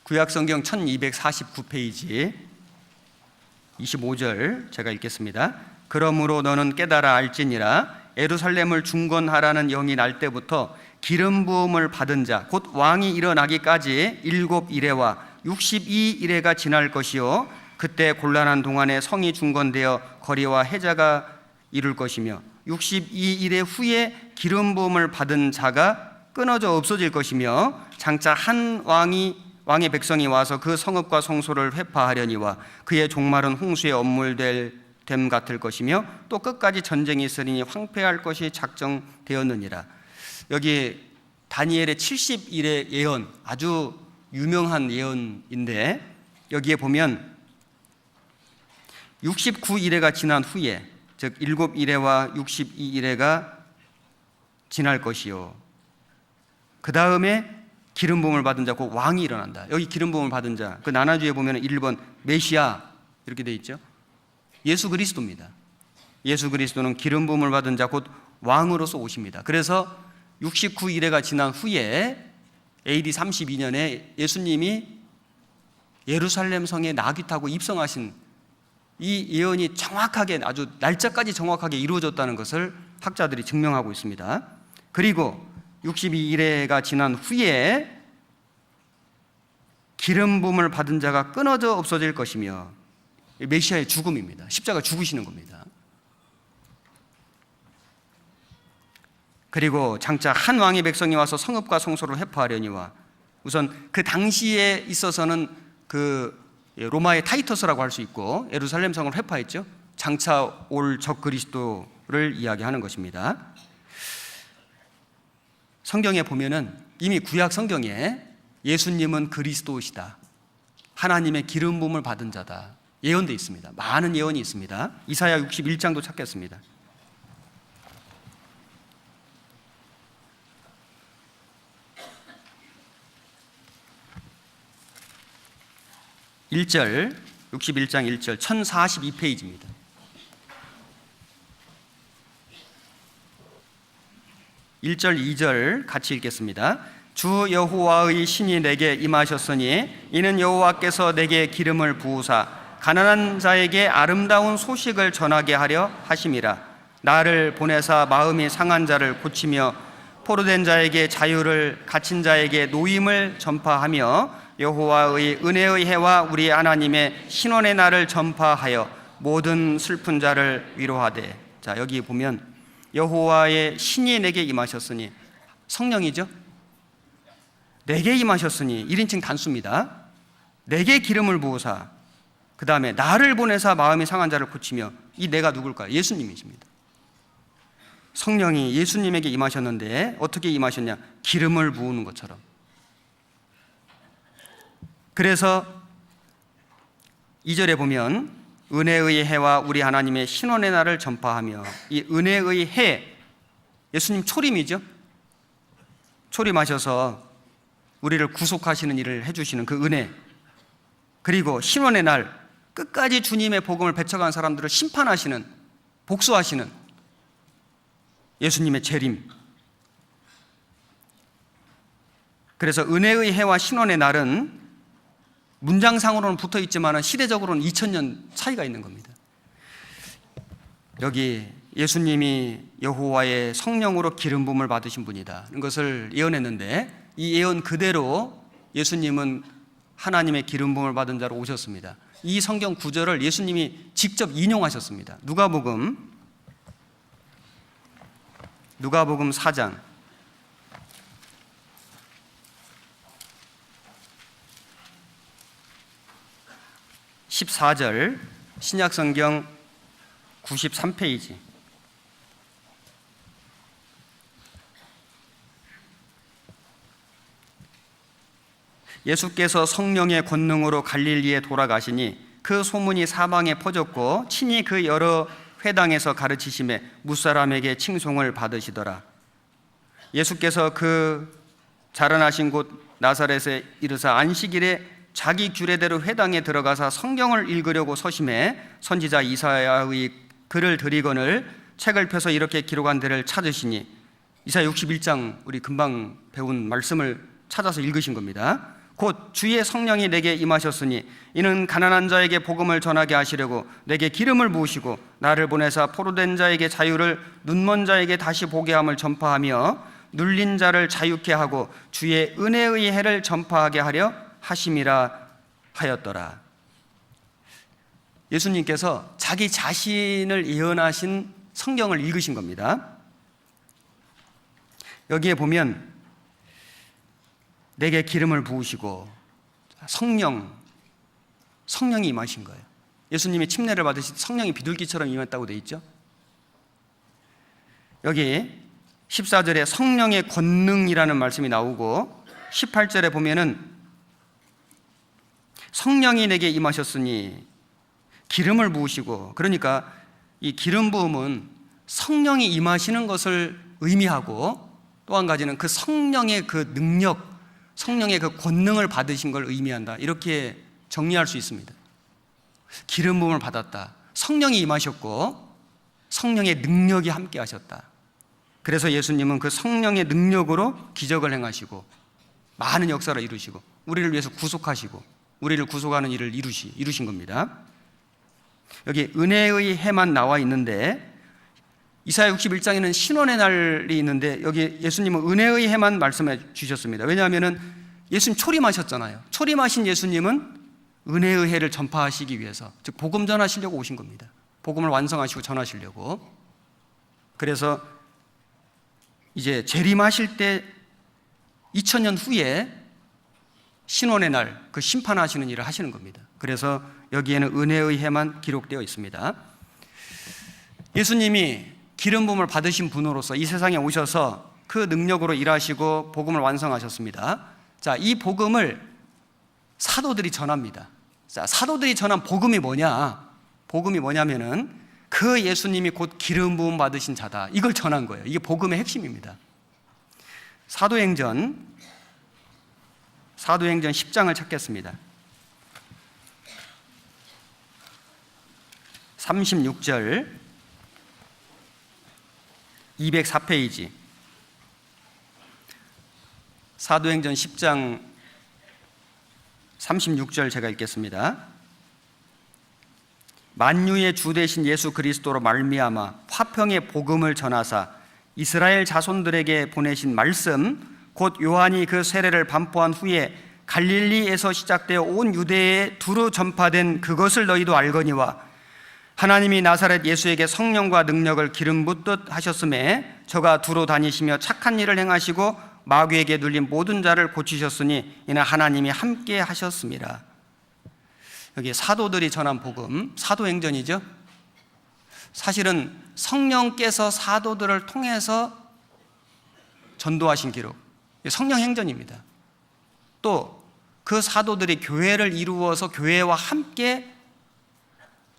구약성경 1249페이지 25절 제가 읽겠습니다. 그러므로 너는 깨달아 알지니라. 예루살렘을 중건하라는 영이 날 때부터 기름 부음을 받은 자 곧 왕이 일어나기까지 7이레와 62이레가 지날 것이요 그때 곤란한 동안에 성이 중건되어 거리와 해자가 이룰 것이며 62일의 후에 기름 부음을 받은 자가 끊어져 없어질 것이며 장차 한 왕의 백성이 와서 그 성읍과 성소를 회파하려니와 그의 종말은 홍수에 엄물될 됨 같을 것이며 또 끝까지 전쟁이 있으리니 황폐할 것이 작정되었느니라. 여기 다니엘의 70일의 예언, 아주 유명한 예언인데 여기에 보면 69일회가 지난 후에, 즉 7일회와 62일회가 지날 것이요 그 다음에 기름 부음을 받은 자, 곧 왕이 일어난다. 여기 기름 부음을 받은 자, 그 나나주에 보면 1번 메시아 이렇게 되어 있죠. 예수 그리스도입니다. 예수 그리스도는 기름 부음을 받은 자, 곧 왕으로서 오십니다. 그래서 69일회가 지난 후에 AD 32년에 예수님이 예루살렘 성에 나귀 타고 입성하신 이 예언이 정확하게, 아주 날짜까지 정확하게 이루어졌다는 것을 학자들이 증명하고 있습니다. 그리고 62일회가 지난 후에 기름 부음을 받은 자가 끊어져 없어질 것이며 메시아의 죽음입니다. 십자가 죽으시는 겁니다. 그리고 장차 한 왕의 백성이 와서 성읍과 성소를 회파하려니와, 우선 그 당시에 있어서는 그 로마의 타이터스라고 할 수 있고 예루살렘 성을 회파했죠. 장차 올 적그리스도를 이야기하는 것입니다. 성경에 보면은 이미 구약 성경에 예수님은 그리스도시다, 하나님의 기름 부음을 받은 자다 예언되어 있습니다. 많은 예언이 있습니다. 이사야 61장도 찾겠습니다. 1절, 61장 1절 1042페이지입니다. (1절) 2절 같이 읽겠습니다. 주 여호와의 신이 내게 임하셨으니 이는 여호와께서 내게 기름을 부으사 가난한 자에게 아름다운 소식을 전하게 하려 하심이라. 나를 보내사 마음이 상한 자를 고치며 포로된 자에게 자유를, 갇힌 자에게 노임을 전파하며 여호와의 은혜의 해와 우리 하나님의 신원의 날을 전파하여 모든 슬픈 자를 위로하되. 자, 여기 보면 여호와의 신이 내게 임하셨으니, 성령이죠. 내게 임하셨으니 1인칭 단수입니다. 내게 기름을 부으사, 그 다음에 나를 보내사 마음이 상한 자를 고치며. 이 내가 누굴까요? 예수님이십니다. 성령이 예수님에게 임하셨는데 어떻게 임하셨냐? 기름을 부으는 것처럼. 그래서 2절에 보면 은혜의 해와 우리 하나님의 신원의 날을 전파하며. 이 은혜의 해, 예수님 초림이죠. 초림하셔서 우리를 구속하시는 일을 해주시는 그 은혜, 그리고 신원의 날, 끝까지 주님의 복음을 배척한 사람들을 심판하시는, 복수하시는 예수님의 재림. 그래서 은혜의 해와 신원의 날은 문장상으로는 붙어 있지만 시대적으로는 2000년 차이가 있는 겁니다. 여기 예수님이 여호와의 성령으로 기름 부음을 받으신 분이다, 이것을 예언했는데, 이 예언 그대로 예수님은 하나님의 기름 부음을 받은 자로 오셨습니다. 이 성경 구절을 예수님이 직접 인용하셨습니다. 누가복음 4장 14절, 신약성경 93페이지. 예수께서 성령의 권능으로 갈릴리에 돌아가시니 그 소문이 사방에 퍼졌고 친히 그 여러 회당에서 가르치심에 무사람에게 칭송을 받으시더라. 예수께서 그 자라나신 곳 나사렛에 이르사 안식일에 자기 규례대로 회당에 들어가서 성경을 읽으려고 서심해 선지자 이사야의 글을 들이거늘 책을 펴서 이렇게 기록한 데를 찾으시니. 이사야 61장, 우리 금방 배운 말씀을 찾아서 읽으신 겁니다. 곧 주의 성령이 내게 임하셨으니 이는 가난한 자에게 복음을 전하게 하시려고 내게 기름을 부으시고 나를 보내사 포로된 자에게 자유를, 눈먼 자에게 다시 보게 함을 전파하며 눌린 자를 자유케 하고 주의 은혜의 해를 전파하게 하려 하심이라 하였더라. 예수님께서 자기 자신을 예언하신 성경을 읽으신 겁니다. 여기에 보면 내게 기름을 부으시고 성령이 임하신 거예요. 예수님이 침례를 받으실 때 성령이 비둘기처럼 임했다고 되어 있죠. 여기 14절에 성령의 권능이라는 말씀이 나오고 18절에 보면은 성령이 내게 임하셨으니 기름을 부으시고, 그러니까 이 기름 부음은 성령이 임하시는 것을 의미하고 또 한 가지는 그 성령의 그 능력, 성령의 그 권능을 받으신 걸 의미한다, 이렇게 정리할 수 있습니다. 기름 부음을 받았다, 성령이 임하셨고 성령의 능력이 함께 하셨다. 그래서 예수님은 그 성령의 능력으로 기적을 행하시고 많은 역사를 이루시고 우리를 위해서 구속하시고 우리를 구속하는 일을 이루신 겁니다. 여기 은혜의 해만 나와 있는데 이사야 61장에는 신원의 날이 있는데 여기 예수님은 은혜의 해만 말씀해 주셨습니다. 왜냐하면 예수님 초림하셨잖아요. 초림하신 예수님은 은혜의 해를 전파하시기 위해서, 즉 복음 전하시려고 오신 겁니다. 복음을 완성하시고 전하시려고. 그래서 이제 재림하실 때 2000년 후에 신원의 날, 그 심판하시는 일을 하시는 겁니다. 그래서 여기에는 은혜의 해만 기록되어 있습니다. 예수님이 기름 부음을 받으신 분으로서 이 세상에 오셔서 그 능력으로 일하시고 복음을 완성하셨습니다. 자, 이 복음을 사도들이 전합니다. 자, 사도들이 전한 복음이 뭐냐? 복음이 뭐냐면은 그 예수님이 곧 기름 부음 받으신 자다, 이걸 전한 거예요. 이게 복음의 핵심입니다. 사도행전 10장을 찾겠습니다. 36절 204페이지. 사도행전 10장 36절 제가 읽겠습니다. 만유의 주 되신 예수 그리스도로 말미암아 화평의 복음을 전하사 이스라엘 자손들에게 보내신 말씀, 곧 요한이 그 세례를 반포한 후에 갈릴리에서 시작되어 온 유대에 두루 전파된 그것을 너희도 알거니와 하나님이 나사렛 예수에게 성령과 능력을 기름 붓듯 하셨음에 저가 두루 다니시며 착한 일을 행하시고 마귀에게 눌린 모든 자를 고치셨으니 이는 하나님이 함께 하셨습니다. 여기 사도들이 전한 복음, 사도행전이죠. 사실은 성령께서 사도들을 통해서 전도하신 기록, 성령행전입니다. 또 그 사도들이 교회를 이루어서 교회와 함께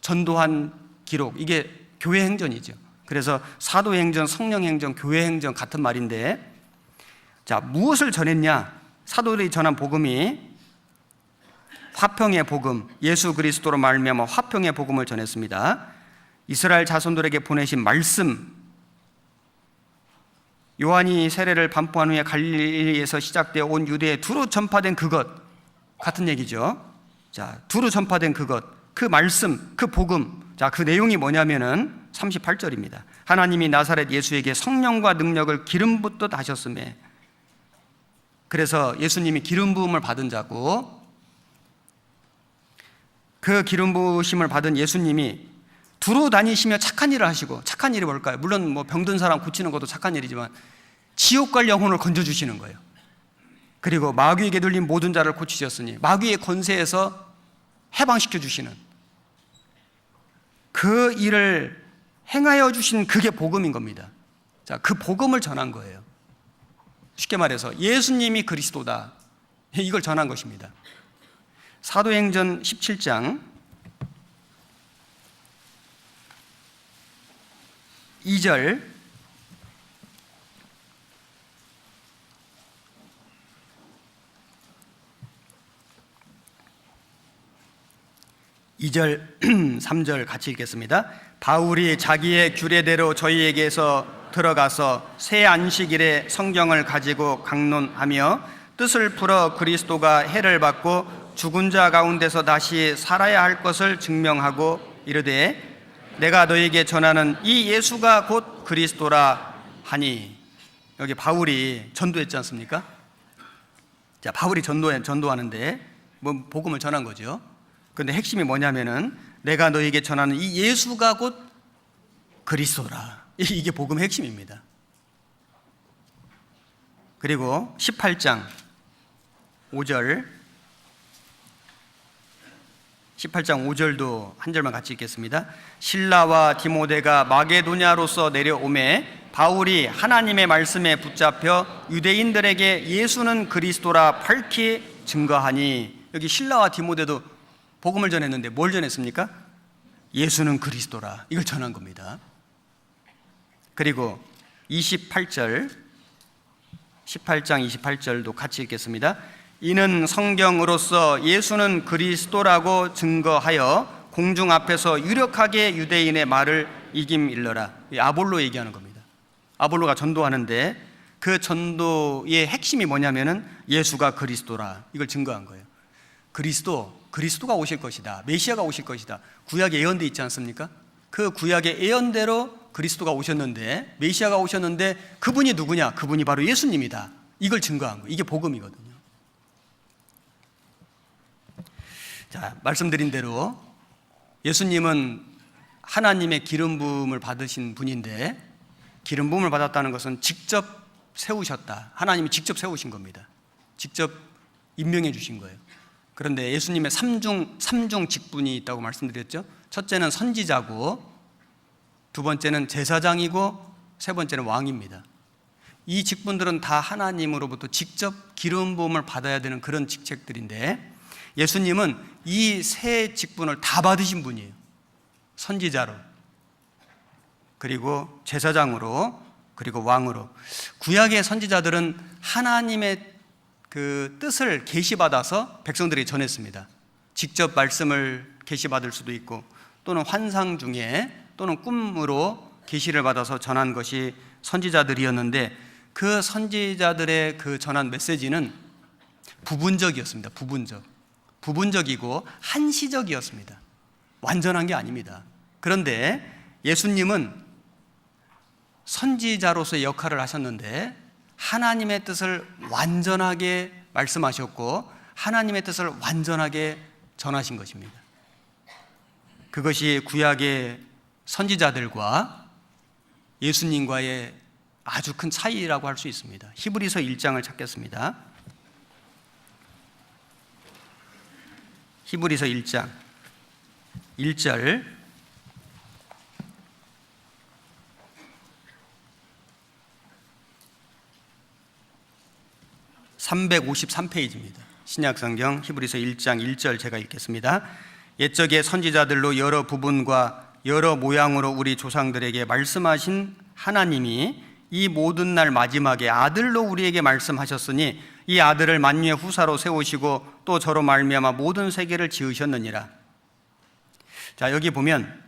전도한 기록, 이게 교회행전이죠. 그래서 사도행전, 성령행전, 교회행전 같은 말인데, 자, 무엇을 전했냐? 사도들이 전한 복음이 화평의 복음, 예수 그리스도로 말미암아 화평의 복음을 전했습니다. 이스라엘 자손들에게 보내신 말씀, 요한이 세례를 반포한 후에 갈릴리에서 시작되어 온 유대에 두루 전파된 그것 같은 얘기죠. 자, 두루 전파된 그것, 그 말씀, 그 복음. 자, 그 내용이 뭐냐면은 38절입니다. 하나님이 나사렛 예수에게 성령과 능력을 기름 붓듯 하셨음에, 그래서 예수님이 기름 부음을 받은 자고, 그 기름 부으심을 받은 예수님이 두루 다니시며 착한 일을 하시고, 착한 일이 뭘까요? 물론 뭐 병든 사람 고치는 것도 착한 일이지만 지옥 갈 영혼을 건져주시는 거예요. 그리고 마귀에게 눌린 모든 자를 고치셨으니 마귀의 권세에서 해방시켜 주시는 그 일을 행하여 주신 그게 복음인 겁니다. 자, 그 복음을 전한 거예요. 쉽게 말해서 예수님이 그리스도다, 이걸 전한 것입니다. 사도행전 17장 2절, (2절) 3절 같이 읽겠습니다. 바울이 자기의 규례대로 저희에게서 들어가서 새 안식일에 성경을 가지고 강론하며 뜻을 풀어 그리스도가 해를 받고 죽은 자 가운데서 다시 살아야 할 것을 증명하고 이르되 내가 너에게 전하는 이 예수가 곧 그리스도라 하니. 여기 바울이 전도했지 않습니까? 자, 바울이 전도하는데 뭐 복음을 전한 거죠. 그런데 핵심이 뭐냐면은 내가 너에게 전하는 이 예수가 곧 그리스도라. 이게 복음의 핵심입니다. 그리고 18장 5절, 18장 5절도 한 절만 같이 읽겠습니다. 실라와 디모데가 마게도냐로서 내려오매 바울이 하나님의 말씀에 붙잡혀 유대인들에게 예수는 그리스도라 밝히 증거하니. 여기 실라와 디모데도 복음을 전했는데 뭘 전했습니까? 예수는 그리스도라, 이걸 전한 겁니다. 그리고 18장 28절도 같이 읽겠습니다. 이는 성경으로서 예수는 그리스도라고 증거하여 공중 앞에서 유력하게 유대인의 말을 이김일러라. 아볼로 얘기하는 겁니다. 아볼로가 전도하는데 그 전도의 핵심이 뭐냐면은 예수가 그리스도라, 이걸 증거한 거예요. 그리스도가 오실 것이다, 메시아가 오실 것이다, 구약에 예언돼 있지 않습니까? 그 구약의 예언대로 그리스도가 오셨는데, 메시아가 오셨는데 그분이 누구냐? 그분이 바로 예수님이다, 이걸 증거한 거예요. 이게 복음이거든요. 자, 말씀드린 대로 예수님은 하나님의 기름 부음을 받으신 분인데, 기름 부음을 받았다는 것은 직접 세우셨다, 하나님이 직접 세우신 겁니다. 직접 임명해 주신 거예요. 그런데 예수님의 삼중 직분이 있다고 말씀드렸죠. 첫째는 선지자고, 두 번째는 제사장이고, 세 번째는 왕입니다. 이 직분들은 다 하나님으로부터 직접 기름 부음을 받아야 되는 그런 직책들인데, 예수님은 이 세 직분을 다 받으신 분이에요. 선지자로, 그리고 제사장으로, 그리고 왕으로. 구약의 선지자들은 하나님의 그 뜻을 계시받아서 백성들에게 전했습니다. 직접 말씀을 계시받을 수도 있고, 또는 환상 중에, 또는 꿈으로 계시를 받아서 전한 것이 선지자들이었는데, 그 선지자들의 그 전한 메시지는 부분적이었습니다. 부분적이고 한시적이었습니다. 완전한 게 아닙니다. 그런데 예수님은 선지자로서의 역할을 하셨는데 하나님의 뜻을 완전하게 말씀하셨고 하나님의 뜻을 완전하게 전하신 것입니다. 그것이 구약의 선지자들과 예수님과의 아주 큰 차이라고 할 수 있습니다. 히브리서 1장을 찾겠습니다. 히브리서 1장 1절 353페이지입니다. 신약성경 히브리서 1장 1절 제가 읽겠습니다. 옛적의 선지자들로 여러 부분과 여러 모양으로 우리 조상들에게 말씀하신 하나님이 이 모든 날 마지막에 아들로 우리에게 말씀하셨으니 이 아들을 만유의 후사로 세우시고 또 저로 말미암아 모든 세계를 지으셨느니라. 자, 여기 보면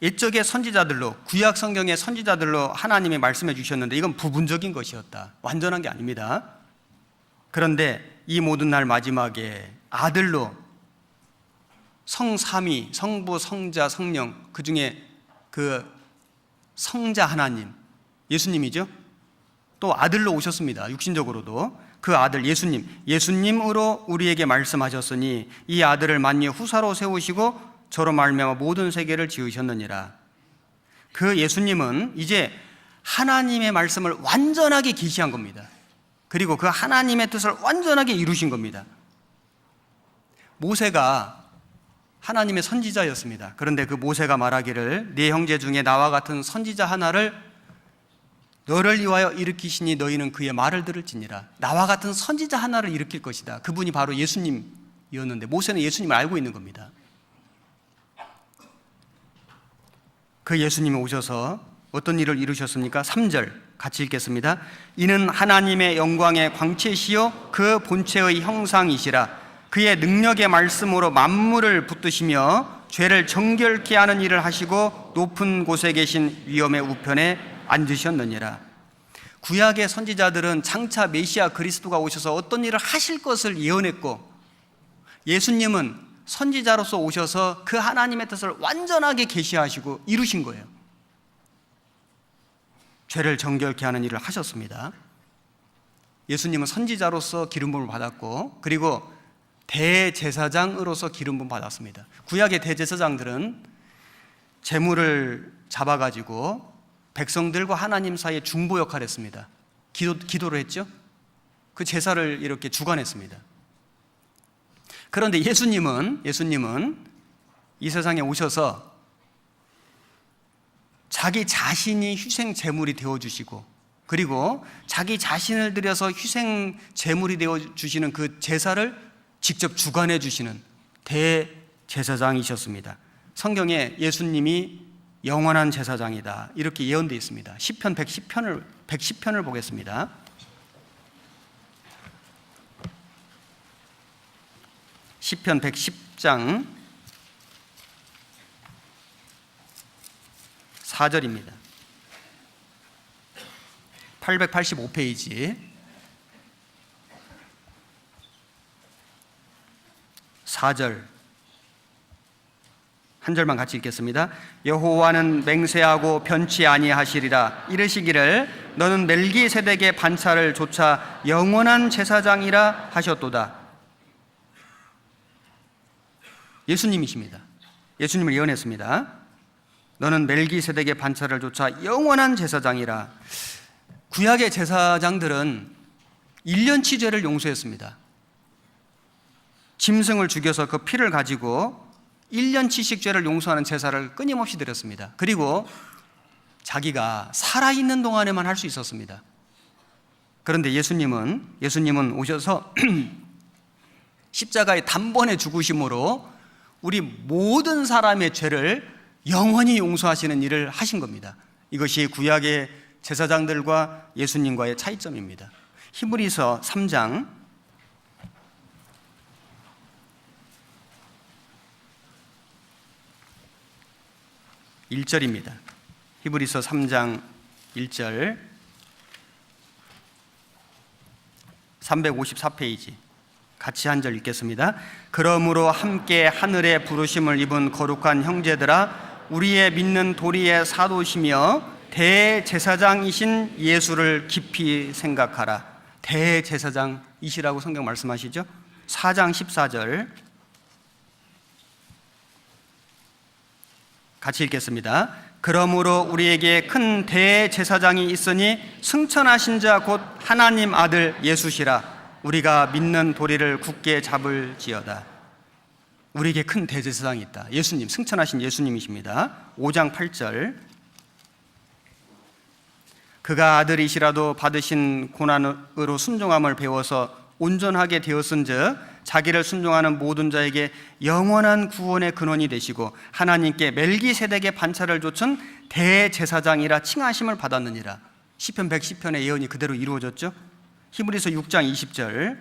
옛적의 선지자들로, 구약 성경의 선지자들로 하나님이 말씀해 주셨는데 이건 부분적인 것이었다. 완전한 게 아닙니다. 그런데 이 모든 날 마지막에 아들로 성삼위, 성부, 성자, 성령, 그 중에 그 성자 하나님, 예수님이죠. 또 아들로 오셨습니다. 육신적으로도. 그 아들 예수님으로 우리에게 말씀하셨으니 이 아들을 만유의 후사로 세우시고 저로 말미암아 모든 세계를 지으셨느니라. 그 예수님은 이제 하나님의 말씀을 완전하게 계시한 겁니다. 그리고 그 하나님의 뜻을 완전하게 이루신 겁니다. 모세가 하나님의 선지자였습니다. 그런데 그 모세가 말하기를 네 형제 중에 나와 같은 선지자 하나를 너를 위하여 일으키시니 너희는 그의 말을 들을지니라. 나와 같은 선지자 하나를 일으킬 것이다. 그분이 바로 예수님이었는데 모세는 예수님을 알고 있는 겁니다. 그 예수님이 오셔서 어떤 일을 이루셨습니까? 3절 같이 읽겠습니다. 이는 하나님의 영광의 광채시요 그 본체의 형상이시라. 그의 능력의 말씀으로 만물을 붙드시며 죄를 정결케 하는 일을 하시고 높은 곳에 계신 위엄의 우편에 앉으셨느니라. 구약의 선지자들은 장차 메시아 그리스도가 오셔서 어떤 일을 하실 것을 예언했고, 예수님은 선지자로서 오셔서 그 하나님의 뜻을 완전하게 계시하시고 이루신 거예요. 죄를 정결케 하는 일을 하셨습니다. 예수님은 선지자로서 기름 부음을 받았고, 그리고 대제사장으로서 기름 부음 받았습니다. 구약의 대제사장들은 제물을 잡아가지고 백성들과 하나님 사이에 중보 역할을 했습니다. 기도를 했죠. 그 제사를 이렇게 주관했습니다. 그런데 예수님은 이 세상에 오셔서 자기 자신이 희생 제물이 되어주시고, 그리고 자기 자신을 들여서 희생 제물이 되어주시는 그 제사를 직접 주관해 주시는 대제사장이셨습니다. 성경에 예수님이 영원한 제사장이다 이렇게 예언되어 있습니다. 시편 110편을 보겠습니다. 시편 110장 4절입니다. 885페이지 4절 한 절만 같이 읽겠습니다. 여호와는 맹세하고 변치 아니하시리라. 이르시기를 너는 멜기세덱의 반차를 조차 영원한 제사장이라 하셨도다. 예수님이십니다. 예수님을 예언했습니다. 너는 멜기세덱의 반차를 조차 영원한 제사장이라. 구약의 제사장들은 1년치 죄를 용서했습니다. 짐승을 죽여서 그 피를 가지고 1년치씩 죄를 용서하는 제사를 끊임없이 드렸습니다. 그리고 자기가 살아있는 동안에만 할 수 있었습니다. 그런데 예수님은 오셔서 십자가의 단번에 죽으심으로 우리 모든 사람의 죄를 영원히 용서하시는 일을 하신 겁니다. 이것이 구약의 제사장들과 예수님과의 차이점입니다. 히브리서 3장 1절입니다. 히브리서 3장 1절 354페이지 같이 한 절 읽겠습니다. 그러므로 함께 하늘의 부르심을 입은 거룩한 형제들아, 우리의 믿는 도리의 사도시며 대제사장이신 예수를 깊이 생각하라. 대제사장이시라고 성경 말씀하시죠. 4장 14절 같이 읽겠습니다. 그러므로 우리에게 큰 대제사장이 있으니 승천하신 자 곧 하나님 아들 예수시라. 우리가 믿는 도리를 굳게 잡을지어다. 우리에게 큰 대제사장이 있다. 예수님, 승천하신 예수님이십니다. 5장 8절. 그가 아들이시라도 받으신 고난으로 순종함을 배워서 온전하게 되었은즉 자기를 순종하는 모든 자에게 영원한 구원의 근원이 되시고 하나님께 멜기세덱의 반차를 좇은 대제사장이라 칭하심을 받았느니라. 시편 110편의 예언이 그대로 이루어졌죠. 히브리서 6장 20절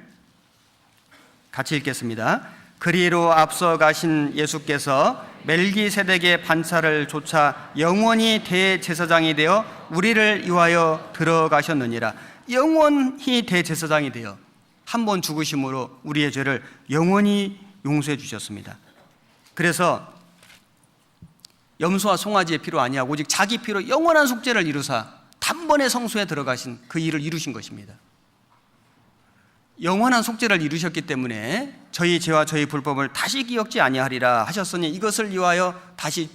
같이 읽겠습니다. 그리로 앞서 가신 예수께서 멜기세덱의 반차를 좇아 영원히 대제사장이 되어 우리를 위하여 들어가셨느니라. 영원히 대제사장이 되어 한 번 죽으심으로 우리의 죄를 영원히 용서해 주셨습니다. 그래서 염소와 송아지의 피로 아니하고 오직 자기 피로 영원한 속죄를 이루사 단번에 성소에 들어가신 그 일을 이루신 것입니다. 영원한 속죄를 이루셨기 때문에 저희 죄와 저희 불법을 다시 기억지 아니하리라 하셨으니 이것을 위하여 다시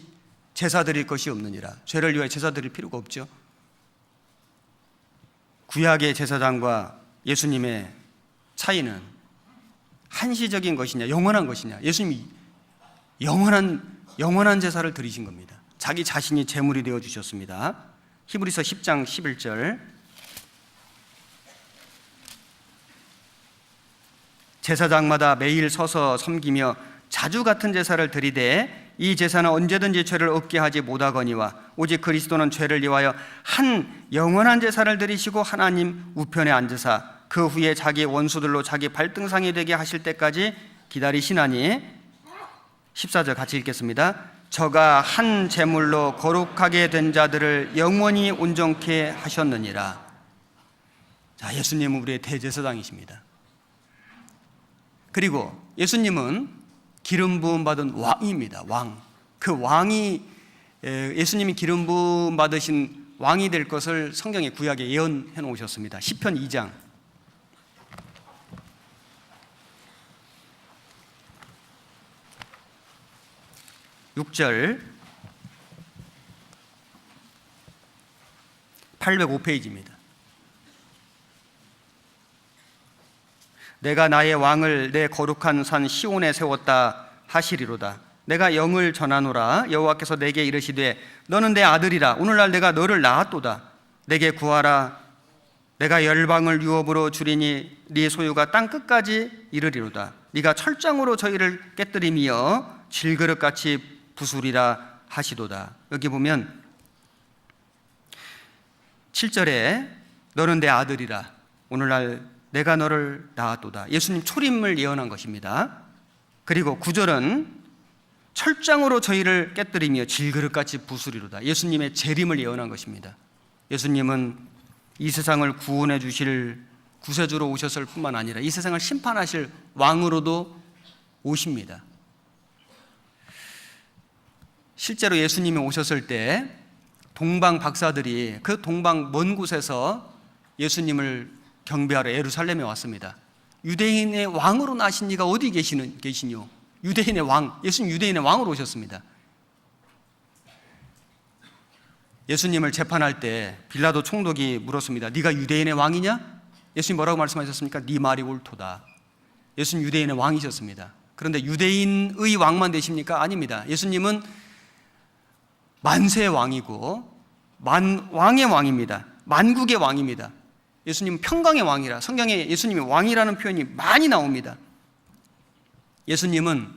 제사 드릴 것이 없느니라. 죄를 위하여 제사 드릴 필요가 없죠. 구약의 제사장과 예수님의 차이는 한시적인 것이냐 영원한 것이냐. 예수님이 영원한 제사를 드리신 겁니다. 자기 자신이 제물이 되어 주셨습니다. 히브리서 10장 11절. 제사장마다 매일 서서 섬기며 자주 같은 제사를 드리되 이 제사는 언제든지 죄를 없게 하지 못하거니와 오직 그리스도는 죄를 위하여 한 영원한 제사를 드리시고 하나님 우편에 앉으사 그 후에 자기 원수들로 자기 발등상이 되게 하실 때까지 기다리시나니. 14절 같이 읽겠습니다. 저가 한 제물로 거룩하게 된 자들을 영원히 온전케 하셨느니라. 자, 예수님은 우리의 대제사장이십니다. 그리고 예수님은 기름 부음 받은 왕입니다. 왕. 그 왕이 예수님이 기름 부음 받으신 왕이 될 것을 성경의 구약에 예언해 놓으셨습니다. 시편 2장 6절 805페이지입니다. 내가 나의 왕을 내 거룩한 산 시온에 세웠다 하시리로다. 내가 영을 전하노라. 여호와께서 내게 이르시되 너는 내 아들이라. 오늘날 내가 너를 낳았도다. 내게 구하라. 내가 열방을 유업으로 주리니 네 소유가 땅 끝까지 이르리로다. 네가 철장으로 저희를 깨뜨리며 질그릇같이 부수리라 하시도다. 여기 보면 7절에 너는 내 아들이라. 오늘날 내가 너를 낳았도다. 예수님 초림을 예언한 것입니다. 그리고 9절은 철장으로 저희를 깨뜨리며 질그릇같이 부수리로다. 예수님의 재림을 예언한 것입니다. 예수님은 이 세상을 구원해 주실 구세주로 오셨을 뿐만 아니라 이 세상을 심판하실 왕으로도 오십니다. 실제로 예수님이 오셨을 때 동방 박사들이 그 동방 먼 곳에서 예수님을 경배하러 예루살렘에 왔습니다. 유대인의 왕으로 나신 이가 어디 계시뇨? 유대인의 왕, 예수님 유대인의 왕으로 오셨습니다. 예수님을 재판할 때 빌라도 총독이 물었습니다. 네가 유대인의 왕이냐? 예수님 뭐라고 말씀하셨습니까? 네 말이 옳도다. 예수님 유대인의 왕이셨습니다. 그런데 유대인의 왕만 되십니까? 아닙니다. 예수님은 만세의 왕이고 왕의 왕입니다. 만국의 왕입니다. 예수님은 평강의 왕이라 성경에 예수님이 왕이라는 표현이 많이 나옵니다. 예수님은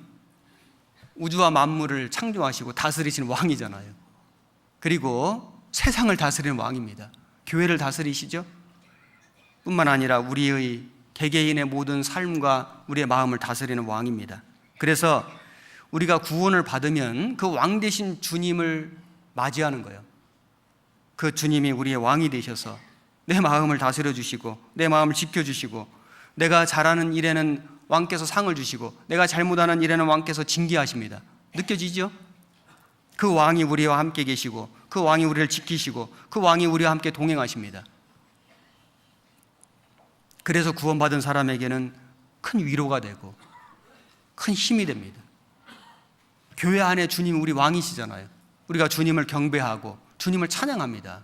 우주와 만물을 창조하시고 다스리시는 왕이잖아요. 그리고 세상을 다스리는 왕입니다. 교회를 다스리시죠. 뿐만 아니라 우리의 개개인의 모든 삶과 우리의 마음을 다스리는 왕입니다. 그래서 우리가 구원을 받으면 그 왕 되신 주님을 맞이하는 거예요. 그 주님이 우리의 왕이 되셔서 내 마음을 다스려 주시고 내 마음을 지켜주시고 내가 잘하는 일에는 왕께서 상을 주시고 내가 잘못하는 일에는 왕께서 징계하십니다. 느껴지죠? 그 왕이 우리와 함께 계시고 그 왕이 우리를 지키시고 그 왕이 우리와 함께 동행하십니다. 그래서 구원받은 사람에게는 큰 위로가 되고 큰 힘이 됩니다. 교회 안에 주님이 우리 왕이시잖아요. 우리가 주님을 경배하고 주님을 찬양합니다.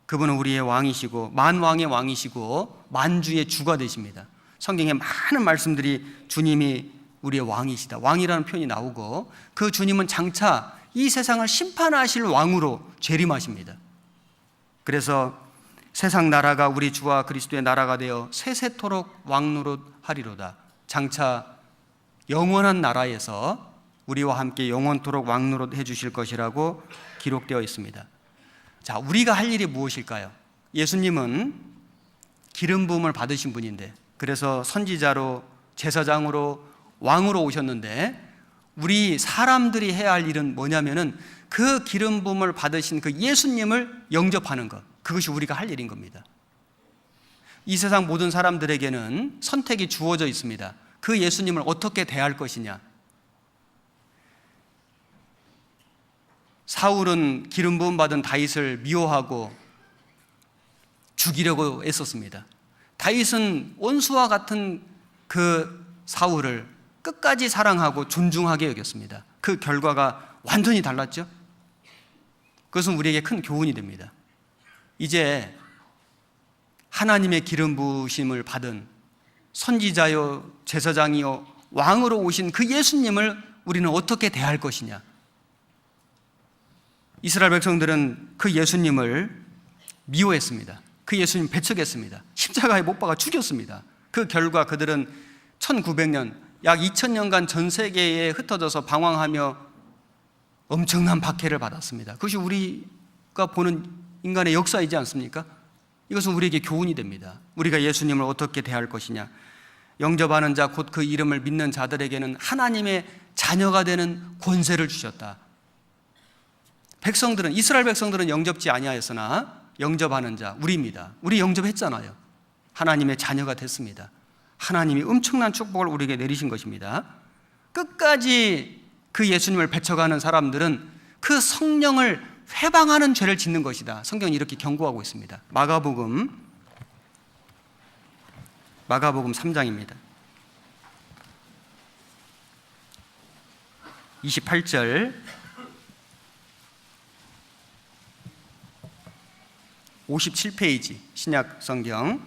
그분은 우리의 왕이시고 만왕의 왕이시고 만주의 주가 되십니다. 성경에 많은 말씀들이 주님이 우리의 왕이시다, 왕이라는 표현이 나오고, 그 주님은 장차 이 세상을 심판하실 왕으로 재림하십니다. 그래서 세상 나라가 우리 주와 그리스도의 나라가 되어 세세토록 왕노릇하리로다. 장차 영원한 나라에서 우리와 함께 영원토록 왕노릇 해주실 것이라고 기록되어 있습니다. 자, 우리가 할 일이 무엇일까요? 예수님은 기름 부음을 받으신 분인데, 그래서 선지자로 제사장으로 왕으로 오셨는데, 우리 사람들이 해야 할 일은 뭐냐면은 그 기름 부음을 받으신 그 예수님을 영접하는 것, 그것이 우리가 할 일인 겁니다. 이 세상 모든 사람들에게는 선택이 주어져 있습니다. 그 예수님을 어떻게 대할 것이냐. 사울은 기름 부음 받은 다윗을 미워하고 죽이려고 애썼습니다. 다윗은 원수와 같은 그 사울을 끝까지 사랑하고 존중하게 여겼습니다. 그 결과가 완전히 달랐죠. 그것은 우리에게 큰 교훈이 됩니다. 이제 하나님의 기름 부으심을 받은 선지자요 제사장이요 왕으로 오신 그 예수님을 우리는 어떻게 대할 것이냐. 이스라엘 백성들은 그 예수님을 미워했습니다. 그 예수님 배척했습니다. 십자가에 못 박아 죽였습니다. 그 결과 그들은 1900년, 약 2000년간 전 세계에 흩어져서 방황하며 엄청난 박해를 받았습니다. 그것이 우리가 보는 인간의 역사이지 않습니까? 이것은 우리에게 교훈이 됩니다. 우리가 예수님을 어떻게 대할 것이냐. 영접하는 자, 곧 그 이름을 믿는 자들에게는 하나님의 자녀가 되는 권세를 주셨다. 백성들은, 이스라엘 백성들은 영접지 아니하였으나 영접하는 자, 우리입니다. 우리 영접했잖아요. 하나님의 자녀가 됐습니다. 하나님이 엄청난 축복을 우리에게 내리신 것입니다. 끝까지 그 예수님을 배척하는 사람들은 그 성령을 회방하는 죄를 짓는 것이다. 성경이 이렇게 경고하고 있습니다. 마가복음 3장입니다. 28절 57페이지 신약 성경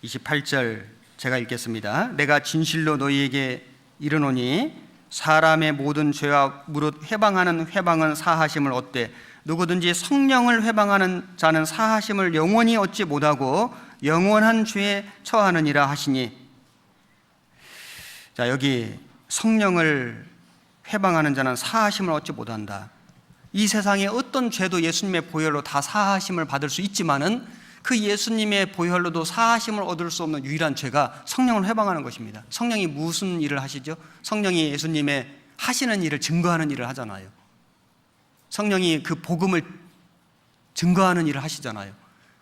28절 제가 읽겠습니다. 내가 진실로 너희에게 이르노니 사람의 모든 죄와 무릇 회방하는 회방은 사하심을 얻되 누구든지 성령을 회방하는 자는 사하심을 영원히 얻지 못하고 영원한 죄에 처하느니라 하시니. 자, 여기 성령을 회방하는 자는 사하심을 얻지 못한다. 이 세상의 어떤 죄도 예수님의 보혈로 다 사하심을 받을 수 있지만은 그 예수님의 보혈로도 사하심을 얻을 수 없는 유일한 죄가 성령을 회방하는 것입니다. 성령이 무슨 일을 하시죠? 성령이 예수님의 하시는 일을 증거하는 일을 하잖아요. 성령이 그 복음을 증거하는 일을 하시잖아요.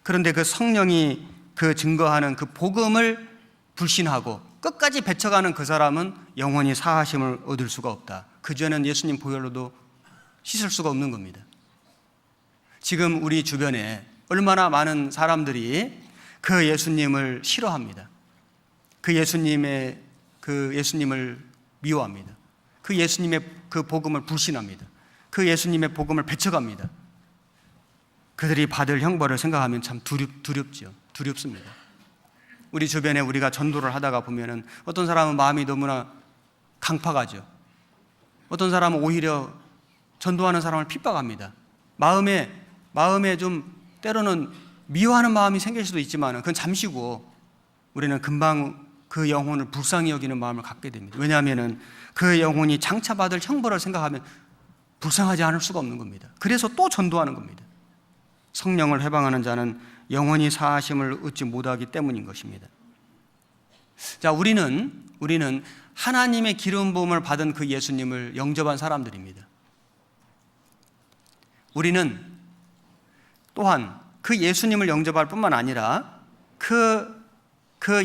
그런데 그 성령이 그 증거하는 그 복음을 불신하고 끝까지 배척하는 그 사람은 영원히 사하심을 얻을 수가 없다. 그 죄는 예수님 보혈로도 씻을 수가 없는 겁니다. 지금 우리 주변에 얼마나 많은 사람들이 그 예수님을 싫어합니다. 그 예수님을 미워합니다. 그 예수님의 그 복음을 불신합니다. 그 예수님의 복음을 배척합니다. 그들이 받을 형벌을 생각하면 참 두렵죠. 두렵습니다. 우리 주변에 우리가 전도를 하다가 보면은 어떤 사람은 마음이 너무나 강팍하죠. 어떤 사람은 오히려 전도하는 사람을 핍박합니다. 마음에 좀 때로는 미워하는 마음이 생길 수도 있지만 그건 잠시고 우리는 금방 그 영혼을 불쌍히 여기는 마음을 갖게 됩니다. 왜냐하면 그 영혼이 장차 받을 형벌을 생각하면 불쌍하지 않을 수가 없는 겁니다. 그래서 또 전도하는 겁니다. 성령을 회방하는 자는 영원히 사하심을 얻지 못하기 때문인 것입니다. 자, 우리는 하나님의 기름 부음을 받은 그 예수님을 영접한 사람들입니다. 우리는 또한 그 예수님을 영접할 뿐만 아니라 그